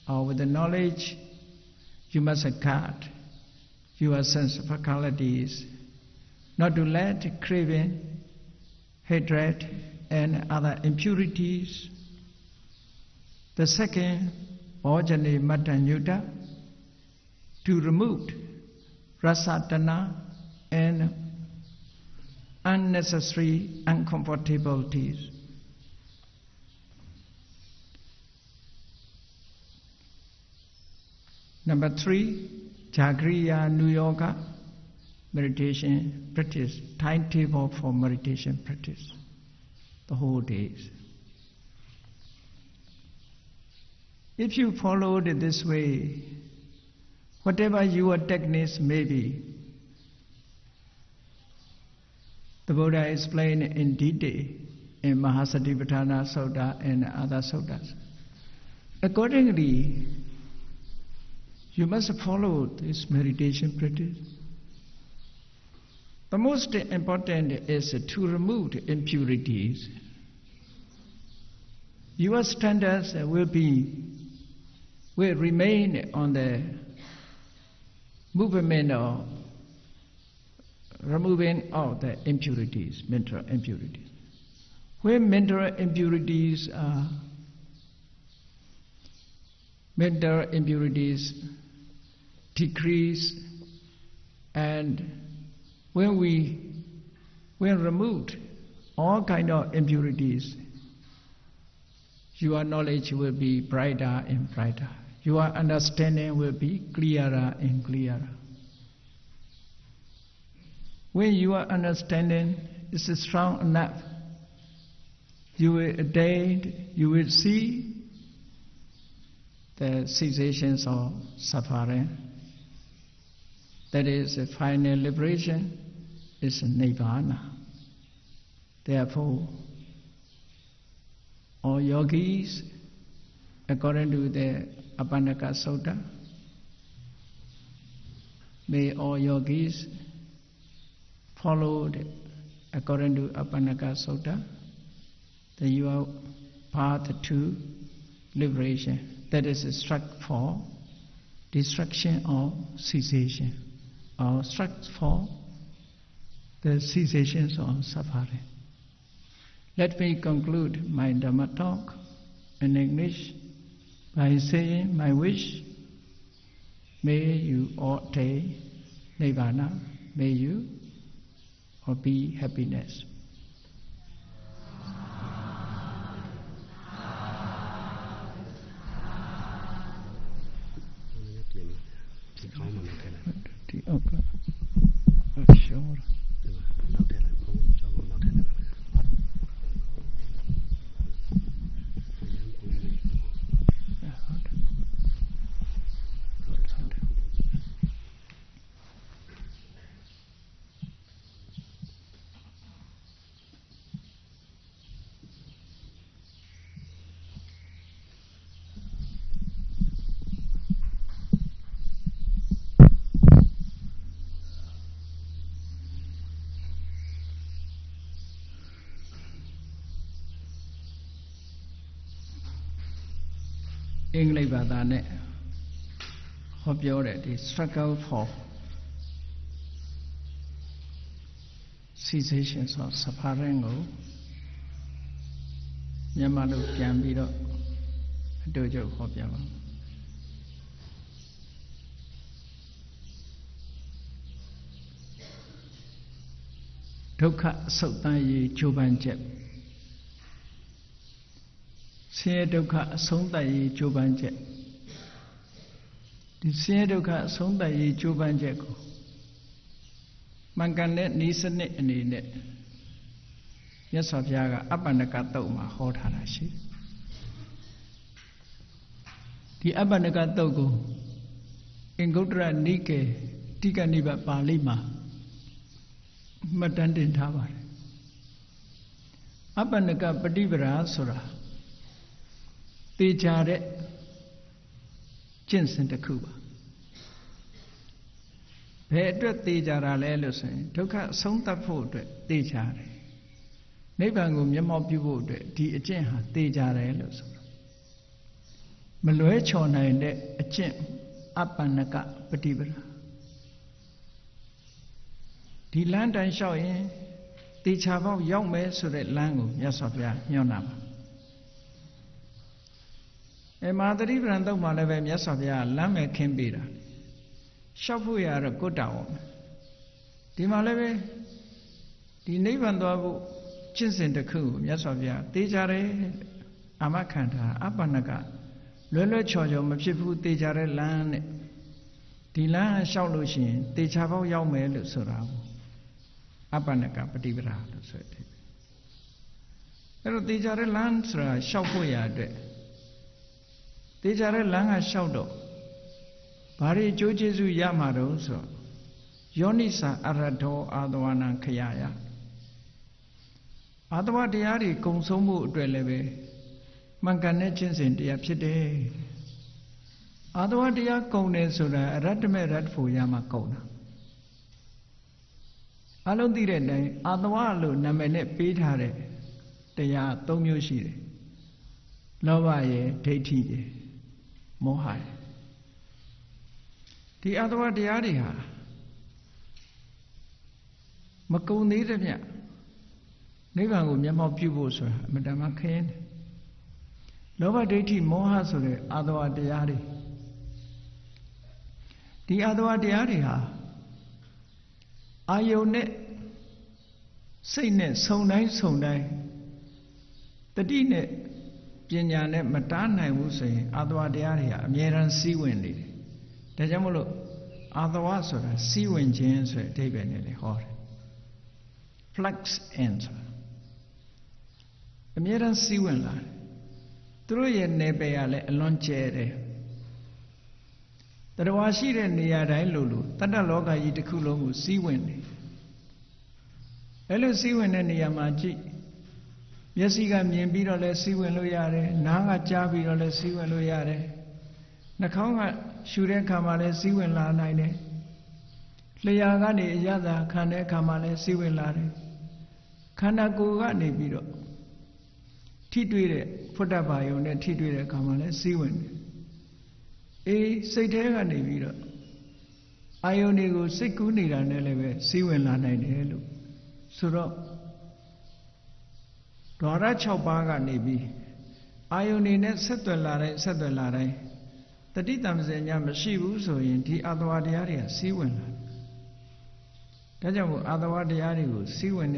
or with the knowledge, you must guard your sense faculties, not to let craving, hatred, and other impurities. The second, Ojane Matanyuta, to remove rasatana and unnecessary uncomfortabilities. Number 3, Jagriya New Yoga meditation practice, timetable for meditation practice, the whole days. If you followed it this way, whatever your techniques may be, the Buddha explained in detail in Mahasatipatthana Sutta and other suttas. Accordingly, you must follow this meditation practice. The most important is to remove impurities. Your standards will remain on the movement of removing all the impurities, mental impurities. When mental impurities decrease, and when removed all kind of impurities, your knowledge will be brighter and brighter. Your understanding will be clearer and clearer. When your understanding is strong enough, you will attain, you will see the cessations of suffering. That is, the final liberation is Nibbana. Therefore, all yogis, according to the Apannaka Sutta, may all yogis follow according to Apannaka Sutta, that you are path to liberation. That is struck for destruction or cessation, or struck for the cessations of suffering. Let me conclude my Dhamma talk in English by saying my wish, may you all attain Nibbana, may you all be happiness. English ဘာသာနဲ့ဟောပြောတဲ့ဒီ struggle for cessation of suffering ကိုမြန်မာလိုပြန်ပြီးတော့အတူတူဟောပြပါဒုက္ခအဆုတ်တန်းရေးကြိုးပမ်းချက်ဆင်းရဲဒုက္ခအဆုံးသတ်ရေးကြိုးပမ်းချက်ဒီဆင်းရဲဒုက္ခအဆုံးသတ်ရေးကြိုးပမ်းချက်ကိုမှန်ကန်တဲ့နည်းစနစ်အနေနဲ့မြတ်စွာဘုရားကအပ္ပန္နကသုတ်မှာဟောထားတာရှိဒီအပ္ပန္နကသုတ်ကိုအင်္ဂုတ္တရနိကေတိကနိဗ္ဗာန်ပါဠိမှာမှတ်တမ်းတင်ထားပါတယ်အပ္ပန္နကပฏิပဒါဆိုတာသေချာတဲ့ကျင့်စဉ်တစ်ခုပါဘယ်အတွက်သေချာတာလဲလို့ဆိုရင်ဒုက္ခအဆုံးသတ်ဖို့အတွက်သေချာတယ်နိဗ္ဗာန်ကိုမျက်မှောက်ပြုဖို့အတွက်ဒီအကျင့်ဟာသေချာတယ်လို့ဆိုတာမလွဲချော်နိုင်တဲ့အကျင့်အပ္ပန္နကပฏิပဒါဒီလမ်းတိုင်းလျှောက်ရင်သေချာပေါက်ရောက်မယ်ဆိုတဲ့လမ်းကိုမြတ်စွာဘုရားညွှန်တာပါမဟာသတိပဋ္ဌာန်သုတ်မှာလည်းပဲမြတ်စွာဘုရားလမ်းမဲ့ခင်းပေးတာလျှောက်ဖို့ရတော့ကိုယ်တောင်းဒီမှာလည်းပဲ ဒီနိဗ္ဗာန်သွားဖို့ကျင့်စဉ်တစ်ခုကိုမြတ်စွာဘုရားသိကြတယ်အာမခံထားအပ္ပနကလွယ်လွယ်ချော်ချော်မဖြစ်ဘူးသိကြတဲ့လမ်းနဲ့ဒီလမ်းလျှောက်လို့ရှိရင်သေချာပေါက်ရောက်မယ်လို့ဆိုတာကိုအပ္ပနကပฏิပဒါလို့ဆိုတယ်အဲ့တော့သေချာတဲ့လမ်းဆိုတာလျှောက်ဖို့ရအတွက်သေချာတဲ့လမ်းကလျှောက်တော့ဘာတွေအကျိုးကျေးဇူးရမှာတော့ဆိုတော့ယောနိစာအရထောအာသဝနာခရယအာသဝတရားတွေကုံဆုံးမှုအတွက်လည်းပဲမှန်ကန်တဲ့ကျင့်စဉ်တရားဖြစ်တယ်အာသဝတရားကုံတယ်ဆိုတာရတ္တမေရတ္တဖို့ရမှာကုံတာအလုံးသိတဲ့အတိုင်းအာသဝလို့နာမည်နဲ့ပေးထားတဲ့တရား၃မျိုးရှိတယ်လောဘရယ်ဒိဋ္ဌိရယ်မောဟရယ်ဒီအာသဝတရားတွေဟာမကုံသေးတဲ့မြတ်နိဗ္ဗာန်ကိုမျက်မှောက်ပြုဖို့ဆိုတာအမှန်တမ်းခင်းတယ်လောဘဒိဋ္ဌိမောဟဆိုတဲ့အာသဝတရားတွေဒီအာသဝတရားတွေဟာအာယုန်နဲ့စိတ်နဲ့ဆုံတိုင်းတတိနဲ့ပညာနဲ့မတားနိုင်ဘူးဆိုရင်အာသဝတရားတွေဟာအမြဲတမ်းစီးဝင်နေတယ်ဒါကြောင့်မလို့အာသဝဆိုတာစီးဝင်ခြင်းဆိုတဲ့အဓိပ္ပာယ်နဲ့လေဟောတယ် flux in အမြဲတမ်းစီးဝင်လာတယ်သူတို့ရဲ့နယ်ပယ်ကလည်းအလွန်ကျဲတယ်တရဝါရှိတဲ့နေရာတိုင်းလို့တတ္တလောကကြီးတစ်ခုလုံးကိုစီးဝင်တယ်အဲ့လိုစီးဝင်တဲ့နေရာမှာကြည့်မျက်စိကမြင်ပြီးတော့လည်းစီးဝင်လို့ရတယ်နားကကြားပြီးတော့လည်းစီးဝင်လို့ရတယ်နှာခေါင်းကရှူတဲ့အခါမှာလည်းစီးဝင်လာနိုင်တယ်လျှာကနေအရသာခံတဲ့အခါမှာလည်းစီးဝင်လာတယ်ခန္ဓာကိုယ်ကနေပြီးတော့ထိတွေ့တဲ့ဖုဒ္ဓဘာယုံနဲ့ထိတွေ့တဲ့အခါမှာလည်းစီးဝင်တယ်အေးစိတ်ထဲကနေပြီးတော့အာယုန်တွေကိုစိတ်ကူးနေတာနဲ့လည်းပဲစီးဝင်လာနိုင်တယ်လို့ဆိုတော့ဓဝရ6ပါးကနေပြီးအာယုန်တွေနဲ့ဆက်သွယ်လာတိုင်းတတိတမစညာမရှိဘူးဆိုရင်ဒီအာသဝတရားတွေကစီးဝင်လာဒါကြောင့်မို့အာသဝတရားတွေကိုစီးဝင်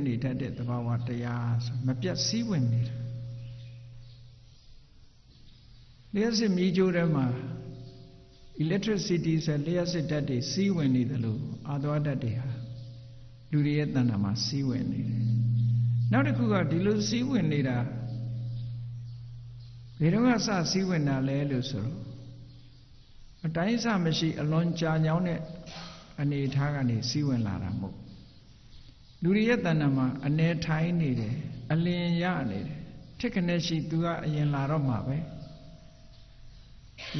နေတတ်တဲ့သဘာဝတရားဆိုမပြတ်စီးဝင်နေတာလျှပ်စစ်မီးကြိုးထဲမှာ electricity ဆိုလျှပ်စစ်ဓာတ်တွေစီးဝင်နေတယ်လို့အာသဝဓာတ်တွေဟာလူတွေရဲ့တဏ္ဍာမှာစီးဝင်နေတယ်နောက်တစ်ခုကဒီလိုစီးဝင်နေတာဘယ်တော့မှစစီးဝင်တာလဲလို့ဆိုတော့အတိုင်းအဆမရှိအလွန်ကြာညောင်းတဲ့အနေအထားကနေစီးဝင်လာတာမဟုတ်လူတွေရဲ့တဏ္ဍာမှာအနေထိုင်နေတယ်အလင်းရနေတယ်ထစ်ခနဲ့ရှိသူကအရင်လာတော့မှာပဲ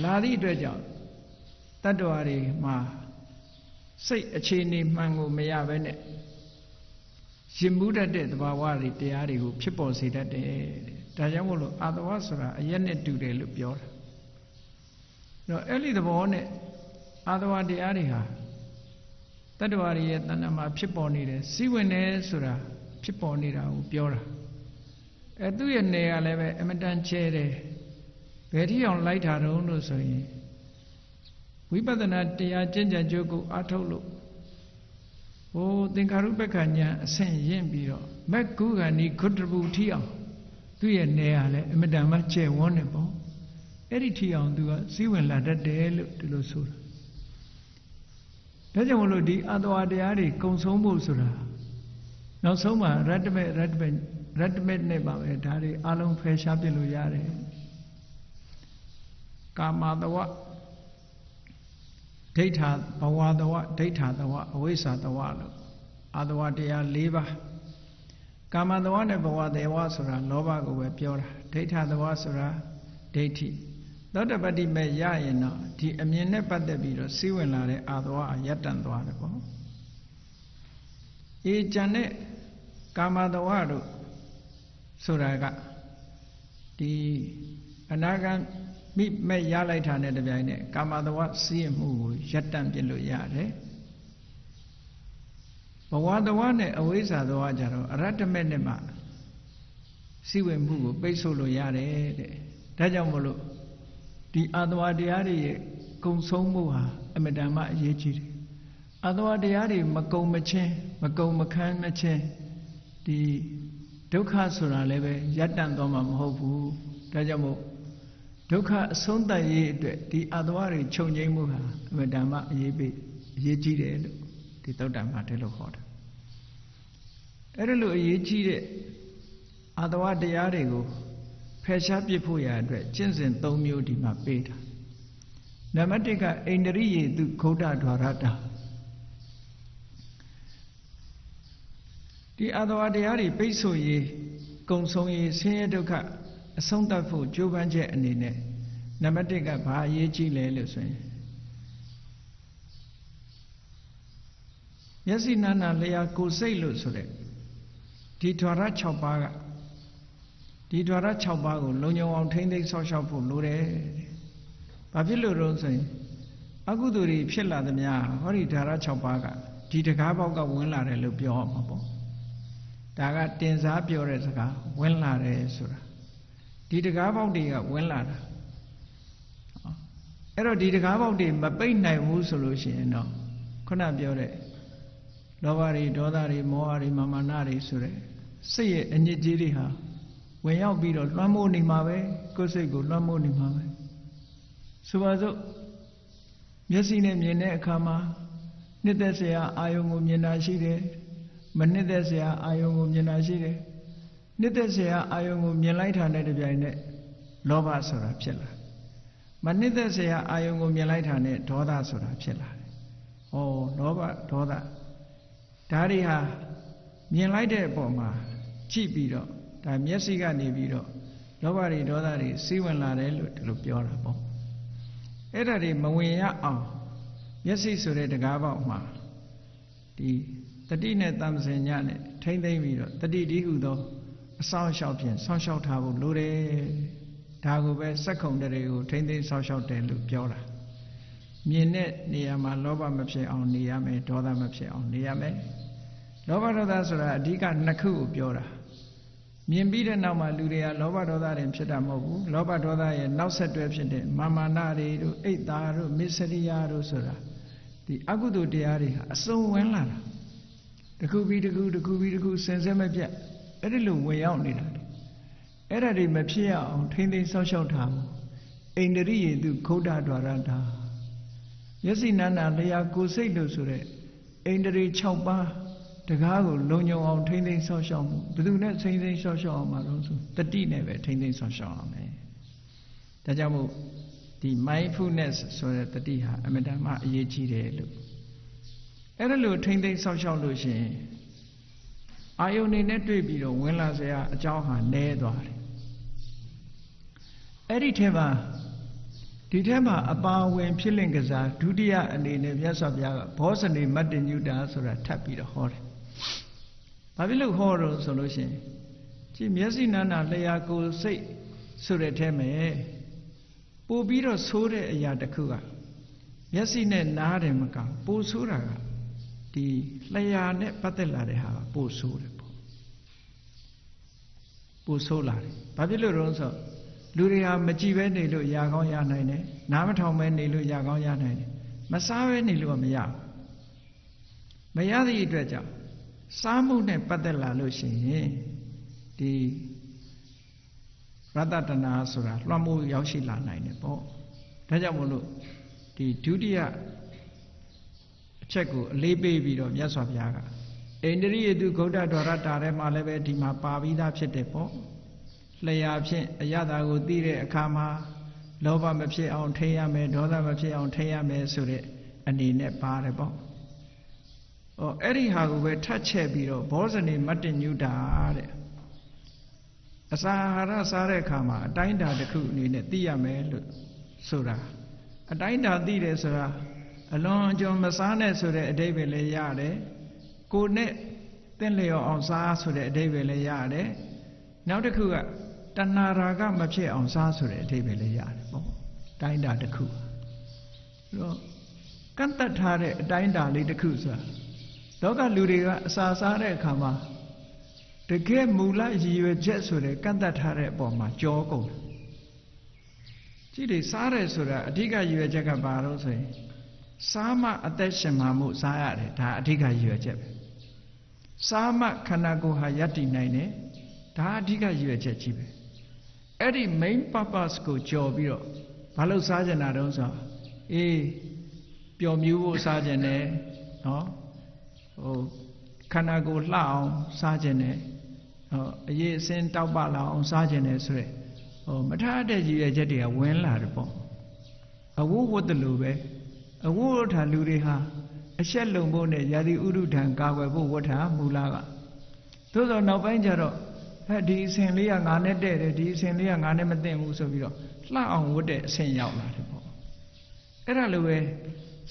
လာသည့်အတွက်ကြောင့်တတ္တဝါတွေမှာစိတ်အခြေအနေမှန်ကိုမရဘဲနဲ့ရင်မှုတတ်တဲ့သဘာဝတွေတရားတွေကိုဖြစ်ပေါ်စေတတ်တယ်ဒါကြောင့်မို့လို့အာသဝဆိုတာအရက်နဲ့တူတယ်လို့ပြောတာတော့အဲ့ဒီသဘောနဲ့အာသဝတရားတွေဟာတတ္တဝါတွေရဲ့တဏ္ဍာမှာဖြစ်ပေါ်နေတယ်စီးဝင်တယ်ဆိုတာဖြစ်ပေါ်နေတာကိုပြောတာသူ့ရဲ့နယ်ကလည်းပဲအမတန်ကျဲတယ်ဘယ်ထိအောင်လိုက်တာတုံးလို့ဆိုရင်ဝိပဿနာတရားကျင့်ကြံကြိုးကိုအားထုတ်လို့သင်္ခါရုပ္ပကညာအဆင့်ရင့်ပြီးတော့မက်ကုဂဏီခုတ္တပူထီအောင်သူ့ရဲ့နယ်ကလည်းအမတန်မှကျဲဝန်းနေပေါ့အဲ့ဒီထီအောင်သူကစီးဝင်လာတတ်တယ်လို့ဒီလိုဆိုတာဒါကြောင့်မလို့ဒီအတ္တဝတရားတွေကုံဆုံးဖို့ဆိုတာနောက်ဆုံးမှာရတ္တမေနဲ့ပါပဲဒါတွေအလုံးဖယ်ရှားပြလို့ရတယ်ကာမတဝဒိဋ္ဌာဘဝတဝဒိဋ္ဌာတဝအဝိဇ္ဇာတဝလို့အာတဝတရား၄ပါးကာမတဝနဲ့ဘဝတဝဆိုတာလောဘကိုပဲပြောတာဒိဋ္ဌာတဝဆိုတာဒိဋ္ဌိသောတပတ္တိမဲ့ရရင်တော့ဒီအမြင်နဲ့ပတ်သက်ပြီးတော့စီးဝင်လာတဲ့အာတဝအယတ္တန်သွားတယ်ပေါ့အေးကြံတဲ့ကာမတဝတို့ဆိုတာကဒီအနာဂတ်မိမဲ့ရလိုက်တာနဲ့တပြိုင်နက်ကာမတဝစီးမှုကိုရပ်တန့်ပြလို့ရတယ်ဘဝတဝနဲ့အဝိဇ္ဇာတဝကြတော့အရတ္တမေနဲ့မှစီးဝင်မှုကိုပိတ်ဆို့လို့ရတယ်တဲ့ဒါကြောင့်မို့လို့ဒီအာတဝတရားတွေရဲ့ကုံဆုံးမှုဟာအမတန်မှအရေးကြီးတယ် အတဝတရားတွေမကုံမချင်းမကုံမခန်းမချင်းဒီဒုက္ခဆိုတာလည်းပဲရပ်တန့်သွားမှာမဟုတ်ဘူးဒါကြောင့်မို့ဒုက္ခအဆုံးသတ်ရေးအတွက်ဒီအတဝတွေချုပ်ငြိမ်းမှုဟာအမှန်တမ်းအရေးကြီးတယ်လို့ဒီသုတ္တံမှာဒီလိုဟောတာအဲ့ဒါလိုအရေးကြီးတဲ့အတဝတရားတွေကိုဖယ်ရှားပစ်ဖို့ရအတွက်ကျင့်စဉ်၃မျိုးဒီမှာပေးတာနံပါတ်၁ကအိန္ဒြိယေတုဂௌတဒွါရတဒီအတဝတရားတွေပိတ်ဆို့ရေးကုံဆုံးရေးဆင်းရဲဒုက္ခအဆုံးသတ်ဖို့ကြိုးပမ်းချက်အနေနဲ့နံပါတ်၁ကဘာအရေးကြီးလဲလို့ဆိုရင်မျက်စိနာနာလျှာကိုယ်စိတ်လို့ဆိုတဲ့ဒီဓဝရ6ပါးကဒီဓဝရ6ပါးကိုလုံခြုံအောင်ထိမ့်သိမ်းဆောက်ရှောက်ဖို့လိုတယ်။ဘာဖြစ်လို့တော့ဆိုရင်အကုသိုလ်တွေဖြစ်လာသမျှဟောဒီဓဝရ6ပါးကဒီတကားပေါက်ကဝင်လာတယ်လို့ပြောရမှာပေါ့။ဒါကတင်စားပြောတဲ့စကားဝင်လာတယ်ဆိုတာဒီတကားပေါက်တွေကဝင်လာတာ။အဲ့တော့ဒီတကားပေါက်တွေမပိတ်နိုင်ဘူးဆိုလို့ရှိရင်တော့ခုနပြောတဲ့လောဘတွေဒေါသတွေမောဟတွေမာမာနတွေဆိုတဲ့စိတ်ရဲ့အညစ်အကြေးတွေဟာဝင်ရောက်ပြီးတော့လွှမ်းမိုးနေမှာပဲကိုယ်စိတ်ကိုလွှမ်းမိုးနေမှာပဲဆိုပါစို့မျက်စိနဲ့မြင်တဲ့အခါမှာနှစ်သက်စရာအာယုံကိုမြင်တာရှိတယ်မနှစ်သက်စရာအာယုံကိုမြင်တာရှိတယ်နှစ်သက်စရာအာယုံကိုမြင်လိုက်တာနဲ့တပြိုင်နက်လောဘဆိုတာဖြစ်လာမနှစ်သက်စရာအာယုံကိုမြင်လိုက်တာနဲ့ဒေါသဆိုတာဖြစ်လာတယ်ဩလောဘဒေါသဒါတွေဟာမြင်လိုက်တဲ့အပေါ်မှာကြည့်ပြီးတော့ဒါမျက်စိကနေပြီးတော့လောဘတွေဒေါသတွေစီးဝင်လာတယ်လို့ဒီလိုပြောတာပေါ့အဲ့ဒါတွေမဝင်ရအောင်မျက်စိဆိုတဲ့တကားပေါက်မှာဒီတတိနဲ့တမ္ပစင်ညနဲ့ထိမ့်သိမ့်ပြီးတော့တတိတိဟုသောအဆောင်လျှောက်ဖြင့်ဆောင်းလျှောက်ထားဖို့လိုတယ်ဒါကိုပဲစက္ခုံတွေကိုထိမ့်သိမ့်ဆောင်းလျှောက်တယ်လို့ပြောတာမြင်တဲ့နေရာမှာလောဘမဖြစ်အောင်နေရမယ်ဒေါသမဖြစ်အောင်နေရမယ်လောဘဒေါသဆိုတာအဓိကနှစ်ခုကိုပြောတာမြင်ပြီးတဲ့နောက်မှာလူတွေကလောဘဒေါသတွေဖြစ်တာမဟုတ်ဘူးလောဘဒေါသရဲ့နောက်ဆက်တွဲဖြစ်တဲ့မာမာနတွေတို့အိတ်တာတို့မစ္စရိယတို့ဆိုတာဒီအကုသိုလ်တရားတွေဟာအစုံဝင်လာတာတစ်ခုပြီးတစ်ခုတစ်ခုပြီးတစ်ခုစင်စစ်မပြတ်အဲ့ဒီလိုဝင်ရောက်နေတာအဲ့ဒါတွေမဖြစ်ရအောင်ထိမ့်သိမ်းဆောက်ရှောက်ထားဖို့အိန္ဒြိယေတုဂௌတဒွါရတာမျက်စိနာနာလျှာကိုယ်စိတ်လို့ဆိုတဲ့အိန္ဒြေ6ပါးတကားကိုလုံခြုံအောင်ထိမ့်သိမ်းဆောက်ရှောက်မှုဘယ်သူနဲ့ထိမ့်သိမ်းဆောက်ရှောက်အောင်မှာလို့ဆိုတတိနဲ့ပဲထိမ့်သိမ်းဆောက်ရှောက်အောင်မယ်ဒါကြောင့်မို့ဒီ mindfulness ဆိုတဲ့တတိဟာအမြဲတမ်းအရေးကြီးတယ်လို့အဲ့ဒါလို့ထိမ့်သိမ်းဆောက်ရှောက်လို့ရှိရင်အာယုန်နေနဲ့တွေ့ပြီးတော့ဝင်လာစရာအကြောင်းဟာနည်းသွားတယ်အဲ့ဒီထဲမှာဒီထဲမှာအပါဝင်ဖြစ်လင့်ကစားဒုတိယအနေနဲ့မြတ်စွာဘုရားကဘောဇနေမတ္တညုတာဆိုတာထပ်ပြီးတော့ဟောတယ်။ဘာဖြစ်လို့ဟောတော့ဆိုလို့ရှိရင်ကြည်မျက်စိနာနာလျှာကိုယ်စိတ်ဆိုတဲ့ထဲမှာပို့ပြီးတော့ဆိုးတဲ့အရာတစ်ခုကမျက်စိနဲ့နားတယ်မကပို့ဆိုးတာကဒီလျှာနဲ့ပတ်သက်လာတဲ့ဟာကပို့ဆိုးတယ်ပေါ့။ပို့ဆိုးလာတယ်။ဘာဖြစ်လို့တော့ဆိုလူတွေဟာမကြည့်ပဲနေလို့ရာကောင်းရနိုင်တယ်နားမထောင်ပဲနေလို့ရာကောင်းရနိုင်တယ်မစားပဲနေလို့မရမရသည့်အတွက်ကြောင့်စားမှုနဲ့ပတ်သက်လာလို့ရှိရင်ဒီရတ္တတနာဆိုတာလွှမ်းမိုးရောက်ရှိလာနိုင်တယ်ပေါ့ဒါကြောင့်မို့လို့ဒီဒုတိယအချက်ကိုအလေးပေးပြီးတော့မြတ်စွာဘုရားကအိန္ဒြိယေတုဂௌတဒွါရတာထဲမှာလည်းပဲဒီမှာပါပြီးသားဖြစ်တယ်ပေါ့လျှာဖြင့်အရသာကိုသိတဲ့အခါမှာလောဘမဖြစ်အောင်ထိရမယ်ဒေါသမဖြစ်အောင်ထိရမယ်ဆိုတဲ့အနေနဲ့ပါတယ်ပေါ့။အဲ့ဒီဟာကိုပဲထပ်ချက်ပြီးတော့ဘောဇနေမတ္တညုတာတဲ့အစာအာဟာရစားတဲ့အခါမှာအတိုင်းတာတစ်ခုအနေနဲ့သိရမယ်လို့ဆိုတာအတိုင်းတာသိတယ်ဆိုတာအလွန်အကျွံမစားနဲ့ဆိုတဲ့အဓိပ္ပာယ်လည်းရတယ်။ကိုယ်နဲ့သင်လျော်အောင်စားဆိုတဲ့အဓိပ္ပာယ်လည်းရတယ်။နောက်တစ်ခုကတဏှာရာဂမဖြစ်အောင်စားဆိုတဲ့အဓိပ္ပာယ်လည်းရတယ်ပေါ့တိုင်းတာတစ်ခုအဲ့တော့ကန့်တတ်ထားတဲ့အတိုင်းတာလေးတစ်ခုဆိုတာလောကလူတွေကအစာစားတဲ့အခါမှာတကယ်မူလရည်ရွယ်ချက်ဆိုတဲ့ကန့်တတ်ထားတဲ့အပေါ်မှာကြောကုန်ကြည့်လေစားတယ်ဆိုတာအဓိကရည်ရွယ်ချက်ကဘာလို့ဆိုရင် Sama attention mamu saya ada, dah adiga juga je. Sama karena go hayati naine, dah adiga juga je. Eri main purpose go job biro, balu saja nadong sa, piomyu saja ne, oh, karena go lau saja ne, ye sen tahu balau saja ne sure, macam ada juga jadi awen lah depo, awu what the lube. Awu tha luri ha ashet long bo ne yadi uru than kawe bo wat tha mula ga tho so naw pain ja ro di asin le ya nga neတဲ့တယ်ဒီasin le ya nga ne ma tin bu so pi roလှအောင်ဝတ်တဲ့အဆင့်ရောက်လာတယ်ပေါ့အဲ့ဒါလိုပဲ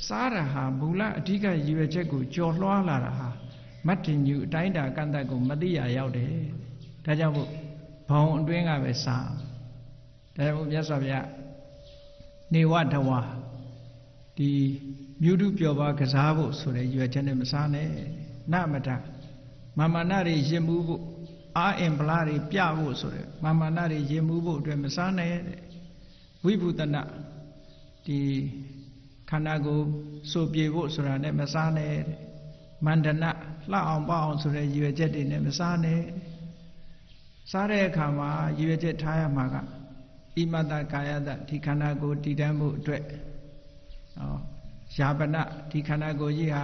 စားတာဟာမူလအဓိကရည်ရွယ်ချက်ကိုကြော်လွှားလာတာဟာမတ်တင်ညူအတိုင်းတာကန့်သက်ကိုမသိရရောက်တယ်ဒါကြောင့်မို့ဘောင်အတွင်းကပဲစားဒါကြောင့်မို့မြတ်စွာဘုရားနေဝတဝါဒီမြို့တုပြောပါကစားဖို့ဆိုတဲ့ရွယ်ချက်နဲ့မစားနဲ့နမတမာမနာတွေရင်မှုဖို့အာအင်ပလာတွေပြဖို့ဆိုတဲ့မာမနာတွေရင်မှုဖို့အတွက်မစားနဲ့ဝိဘုဒနာဒီခန္ဓာကိုယ်စိုးပြေဖို့ဆိုတာနဲ့မစားနဲ့မန္တနာလှအောင်ပေါ့အောင်ဆိုတဲ့ရွယ်ချက်တွေနဲ့မစားနဲ့စားတဲ့အခါမှာရွယ်ချက်ထားရမှာကဣမတကာယတဒီခန္ဓာကိုယ်တည်တံ့မှုအတွက်ယာပနဒီခန္ဓာကိုယ်ကြီးဟာ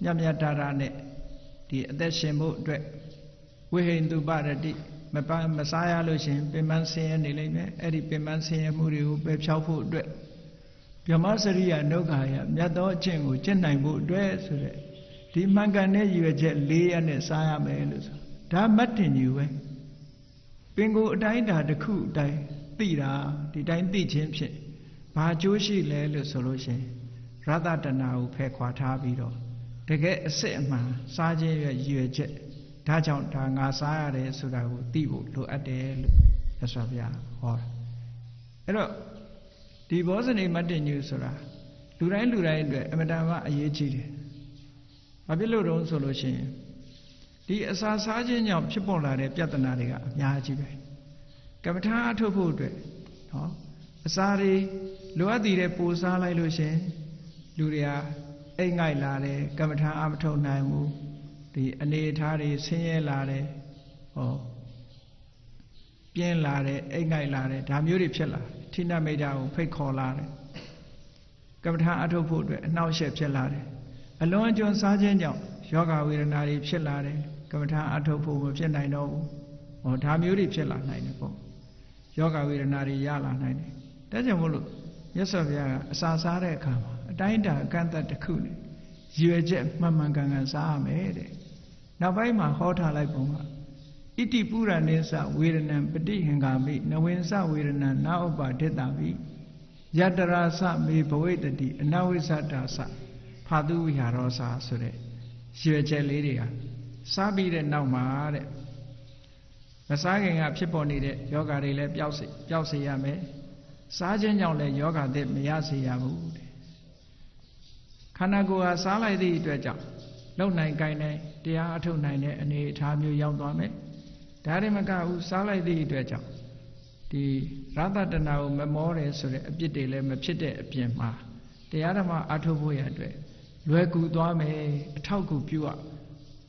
မြတ်မြတ်တာတာနဲ့ဒီအသက်ရှင်မှုအတွက်ဝိဟိန္တုပရတိမစားရလို့ရှင်ပင်ပန်းဆင်းရဲနေလိမ့်မယ်အဲ့ဒီပင်ပန်းဆင်းရဲမှုတွေကိုပယ်ဖြောက်ဖို့အတွက်ဗြဟ္မစရိယနုက္ခာယမြတ်သောအကျင့်ကိုကျင့်နိုင်ဖို့အတွက်ဆိုတဲ့ဒီမှန်ကန်တဲ့ရည်ရွယ်ချက်၄ရက်နဲ့စားရမယ်လို့ဆိုဒါမတ်တင်ယူပဲပင်ကိုအတိုင်းတာတစ်ခုအတိုင်းသိတာဒီတိုင်းသိခြင်းဖြင့်ဘာကျိုးရှိလဲလို့ဆိုလို့ရှိရင်ရတ္တတဏှာကိုဖယ်ခွာထားပြီးတော့တကယ်အစစ်အမှန်စားခြင်းရဲ့ရည်ရွယ်ချက်ဒါကြောင့်ဒါငါစားရတယ်ဆိုတာကိုသိဖို့လိုအပ်တယ်လို့ရသော်ဗျာဟောတာအဲ့တော့ဒီဘောဇနိမတ္တညုဆိုတာလူတိုင်းအတွက်အမတန်မှအရေးကြီးတယ်ဘာဖြစ်လို့တုံးဆိုလို့ရှိရင်ဒီအစာစားခြင်းကြောင့်ဖြစ်ပေါ်လာတဲ့ပြဿနာတွေကအများကြီးပဲကမ္မထာအထုတ်ဖို့အတွက်နော်အစာတွေလိုအပ်တဲ့ပိုစားလိုက်လို့ရှင်လူတွေကအိမ်ငိုက်လာတယ်ကမ္မထာအမထုတ်နိုင်ဘူးဒီအနေအထားတွေဆင်းရဲလာတယ်ပြင်းလာတယ်အိမ်ငိုက်လာတယ်ဒါမျိုးတွေဖြစ်လာထိနမိတ်တာကိုဖိတ်ခေါ်လာတယ်ကမ္မထာအထုတ်ဖို့အတွက်အနှောင့်အယှက်ဖြစ်လာတယ်အလွန်အကျွံစားခြင်းကြောင့်ယောဂဝေဒနာတွေဖြစ်လာတယ်ကမ္မထာအထုတ်ဖို့မဖြစ်နိုင်တော့ဘူးဒါမျိုးတွေဖြစ်လာနိုင်တယ်ပေါ့ယောဂဝေဒနာတွေရလာနိုင်တယ်ဒါကြောင့်မို့လို့မြတ်စွာဘုရားကအစာစားတဲ့အခါမှာအတိုင်းတာအကန့်အသတ်တစ်ခုနဲ့ရည်ရွယ်ချက်မှန်မှန်ကန်ကန်စားရမယ်တဲ့နောက်ပိုင်းမှာဟောထားလိုက်ပုံကဣတိပုရဏိသဝေဒနံပฏิဟင်္ဂာမိနဝိသဝေဒနံနာဥပဒိတ္တမိယတရာသမေဘဝိတ္တိအနဝိသတာသဖာတုဝိဟာရောစာဆိုတဲ့ရည်ရွယ်ချက်လေးတွေကစားပြီးတဲ့နောက်မှာတဲ့မစားခင်ကဖြစ်ပေါ်နေတဲ့ယောဂတွေလည်းပျောက်စေရမယ်စားခြင်းကြောင့်လည်းယောဂသစ်မရစေရဘူးတဲ့ခန္ဓာကိုယ်ဟာစားလိုက်သည့်အတွက်ကြောင့်လုံနိုင်ကိုင်းနိုင်တရားအထုတ်နိုင်တဲ့အနေအထားမျိုးရောက်သွားမယ်ဒါရမကဘူးစားလိုက်သည့်အတွက်ကြောင့်ဒီရတ္တတဏှာကိုမမောတယ်ဆိုတဲ့အပြစ်တွေလည်းမဖြစ်တဲ့အပြင်မှာတရားဓမ္မအထုတ်ဖို့ရအတွက်လွယ်ကူသွားမယ်အထောက်အကူပြုရ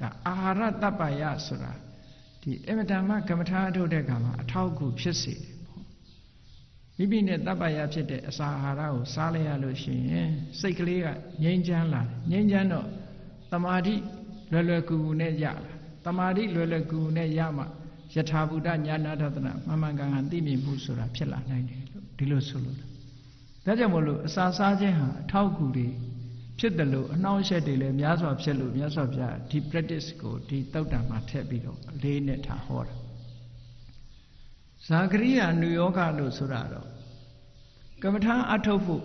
ဒါအာဟာရတပ္ပယဆိုတာဒီအမတန်မှကမ္မထာအထုတ်တဲ့အခါမှာအထောက်အကူဖြစ်စေတယ်မိမိနဲ့တပ္ပယဖြစ်တဲ့အစာအာဟာရကိုစားလိုက်ရလို့ရှိရင်စိတ်ကလေးကငြိမ်းချမ်းလာငြိမ်းချမ်းတော့တမာတိလွယ်လွယ်ကူကူနဲ့ရလာတမာတိလွယ်လွယ်ကူကူနဲ့ရမှယထာဘုဒ္ဓညာနာထသနာမှန်မှန်ကန်ကန်သိမြင်မှုဆိုတာဖြစ်လာနိုင်တယ်လို့ဒီလိုဆိုလို့ဒါကြောင့်မို့လို့အစာစားခြင်းဟာအထောက်အကူတွေဖြစ်တယ်လို့အနှောင့်အယှက်တွေလည်းများစွာဖြစ်လို့မြတ်စွာဘုရားဒီ practice ကိုဒီတောက်တံမှာထည့်ပြီးတော့အလေးနဲ့ထားဟောတာဇာကရိယာနုယောဂလို့ဆိုတာတော့ကမ္မထာအထုတ်ဖို့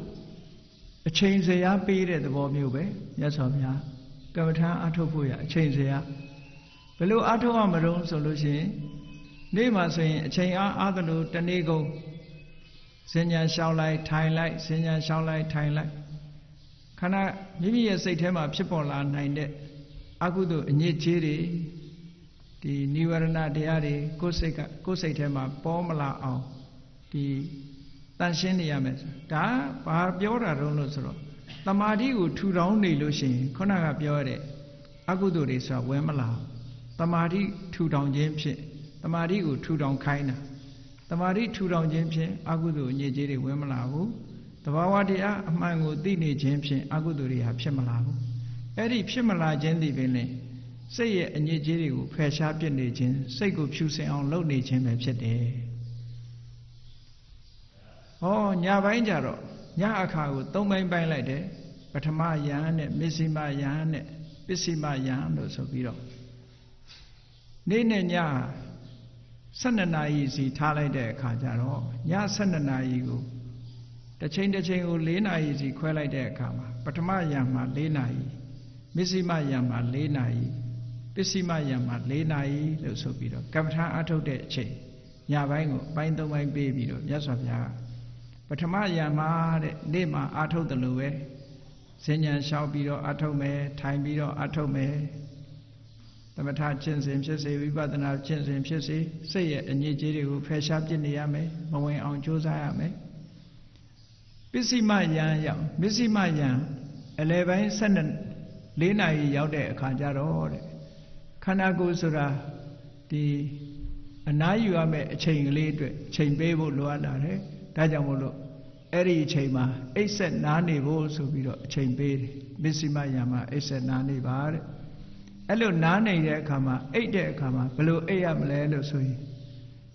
အချိန်စရာပေးတဲ့သဘောမျိုးပဲမြတ်စွာဘုရားကမ္မထာအထုတ်ဖို့ရအချိန်စရာဘယ်လိုအထုတ်ရမလို့ဆိုလို့ရှိရင်နေ့မှာဆိုရင်အချိန်အားသလိုတနေ့ကုန်စဉ္ညာလျှောက်လိုက်ထိုင်လိုက်စဉ္ညာလျှောက်လိုက်ထိုင်လိုက်ခန္ဓာမိမိရဲ့စိတ်ထဲမှာဖြစ်ပေါ်လာနိုင်တဲ့အကုသိုလ်အညစ်အကြေးတွေဒီနိဝရဏတရားတွေကိုယ်စိတ်ထဲမှာပေါ်မလာအောင်ဒီတန်ရှင်းနေရမယ်ဒါဘာပြောတာတုံးလို့ဆိုတော့ Tamadi go two down the illusion, Konaga Biore, Agudo is a Wemala, Tamadi two down James, Tamadi go two down Kaina, Tamadi two down James, Agudo, Yejeri Wemalago, the Wawadia, Mango Dini James, Aguduria Pshemalago, Eri Pshemala Jendi Vene, say it and Yejeri, fresh up in the say go choosing on low nature, Oh, Nyavanjaro, Yaka, don't mind by like that, but my yan, Missima yan, Bissima yan, those of you. Nina, Sanana easy, Tale de Kajaro, Ya Sanana ego. The chain will Lena easy, Quella de Kama, but my yama, Lena e, Missima yama, Lena e, Bissima yama, Lena e, those of you. Captain Ato de Che, Yavango, bind the my baby, yes of Ya. But Yama, Lema, Ato the Lue, Senyan shall be Atome, time be Atome. The Mata Chinsim, Chessy, we got enough Chinsim, Chessy, say it, and Yejiri who fresh up in the Yame, Moe on Josiah. Busy my young, busy my young, 11 Senden, Lena Yaude, Kanjaro, Kanago Sura, the Anayuame, chain lead, chain babo, Luana, Tajamolo. Eri chema, Asa Nani Vos of chain bed, Missima Yama, Asa Nani Bar. Hello Nani there, comma, 8 there, comma, below AM land so he.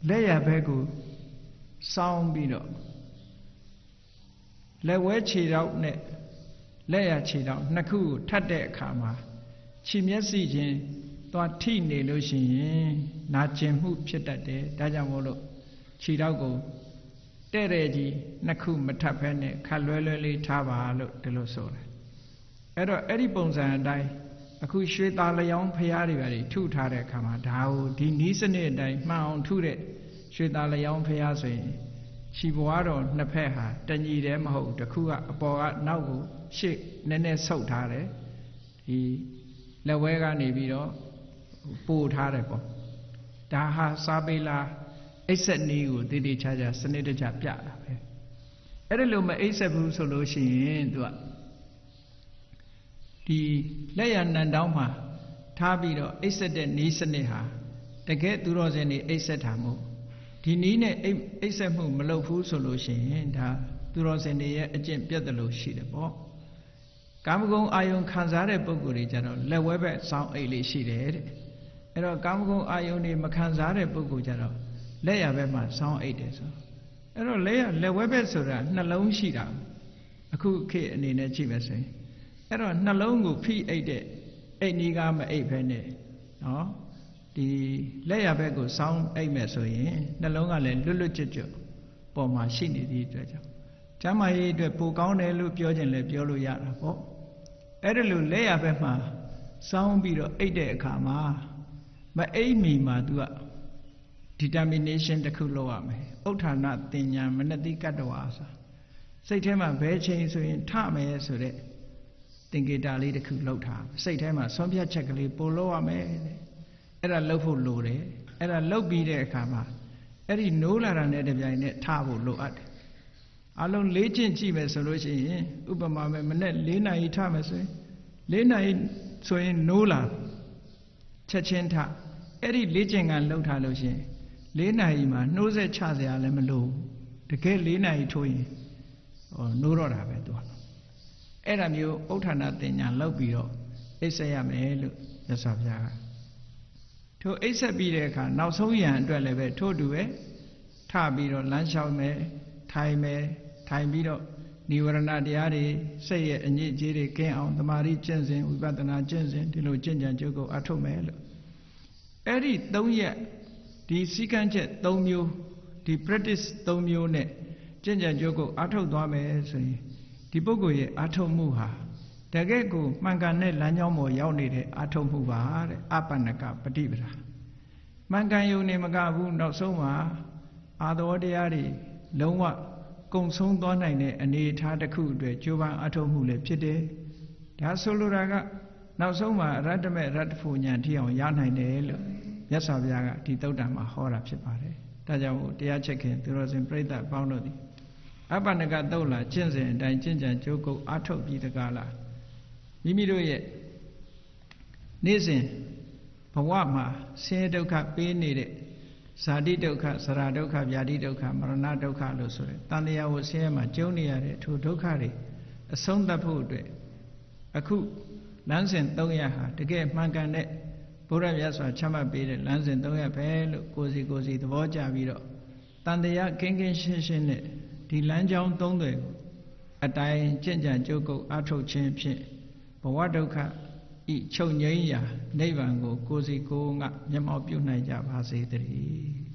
Leia Bego, sound beat Le wedge out net, Leia cheat out, Naku, Tade, comma. Chimyasi Jin, Dot Teen illusion, not Jim who pit that day, Tajamolo, cheat out go. Tereji, Naku Matapene, Kalwelli Tava, look the Losore. Eddie Bones and I, Aku Shweta Leon Payari, 2 Tare Kama, Dao, Di Nisane, Mount Turet, Shweta Leon Payase, Chibuaro, Napeha, Dani Demho, the Kua, Boa, Nago, Shik, Nene Sotare, the Lawega Nevido, Po Tarebo, Daha Sabila. Except Niu, did each other, Senator Japia. Edeluma Asabu solution to the Layan Nandama, Tabido, Except Nisaneha, the get to Rosani Exetamo. The Nina Examu Malofu solution, to Rosani, a gem Piedalo sheetable. Gamgo Ion Kanzare Boguri General, Le Weber sound a sheeted. Ero Gamgo Ioni Makanzare Bogu General. Leia Bema sound 8 days. Ero Leia, Le Weber Sura, Nalone Shida. A cook kid in a chimney. Ero Nalongo P8, 8 nigam 8 penny. No? The Leia Bego sound 8 mesoin, Nalonga Lulu Chicho, Boma Shini di treasure. Jamai de Pogone Lu Piojan Le Piolo Yara. Erelu Leia Bema sound beat 8 day kama. But Amy Madua. Determination the Kuloame, Otana Tinya, Manati Kadawasa. Say to him a bad change in Tame so that think it Ali the Kulota. Say to him a Sombia Chekali, Poloame, at a local lode, at a low be there kama. Eddie Nola and Edibine Tabo Loat. Alone legend Chiva solution, Ubama Manet Lena Itamase, Lena so in Nola Chachenta, Eddie legend and Lota Lotion. Lena Ima knows a Chazi Alemalo, the K Lena Itoy, or Nuro Rabedo. Eramu, Otanatin and Lobiro, Esayame, the Sabja. To Esabideka, now so young, Dwelleve, Todue, Tabiro, Lanchaume, Time Niwarana Diari, say it, and yet Jiri came on the Mari Jensen, we got the Jensen, the Lujinja Jogo, Atomel. Eddie, don't yet. The second jet, Domio, the British Domio net, Jenja Jogo, Ato Dame, the Bogoye, Ato Muha, the Gego, Mangane, Lanyomo, Yaunide, Ato Muva, Apanaka, Patibra. Mangayo Nemagabu, not so ma, Ado Diari, Loma, Gonsong Donine, and the Tadaku, the Jovan Ato Mule, Pide, Dasoluraga, now so ma, Radame, Radfunya, Tion, Yanine. Yes, I've got Tito Dama, Hora Chipare. Tajamu, Tia Chekin, the Rosin Preta, Bounty. အပ္ပနကတုတ်လာကျင့်စဉ်အတိုင်းကျင့်ကြံကြိုးကုပ်အားထုတ်ပြီးတကားလားမိမိတို့ရဲ့နေ့စဉ်ဘဝမှာဆင်းရဲဒုက္ခပေးနေတဲ့ဇာတိဒုက္ခသရဒုက္ခဗျာတိဒုက္ခမရဏဒုက္ခလို့ဆိုတဲ့တန်တရားကိုဆင်းရဲမှာကျုံနေရတဲ့ထိုဒုက္ခတွေအဆုံးသတ်ဖို့အတွက်အခုလမ်းစဉ်300ဟာတကယ်မှန်ကန်တဲ့ဘုရားမြတ်စွာချမှတ်ပေးတဲ့လမ်းစဉ်300ပဲလို့ကိုယ်စီသဘောကျပြီးတော့တန်တရားကင်းကင်းရှင်းရှင်းနဲ့ဒီလမ်းကြောင်း3တွေအတိုင်းကျင့်ကြံကြိုးကုပ်အားထုတ်ခြင်းဖြင့်ဘဝဒုက္ခဤချုပ်ငြိမ်းရာနိဗ္ဗာန်ကိုကိုယ်စီကိုယ်ငါမျက်မှောက်ပြုနိုင်ကြပါစေတည်း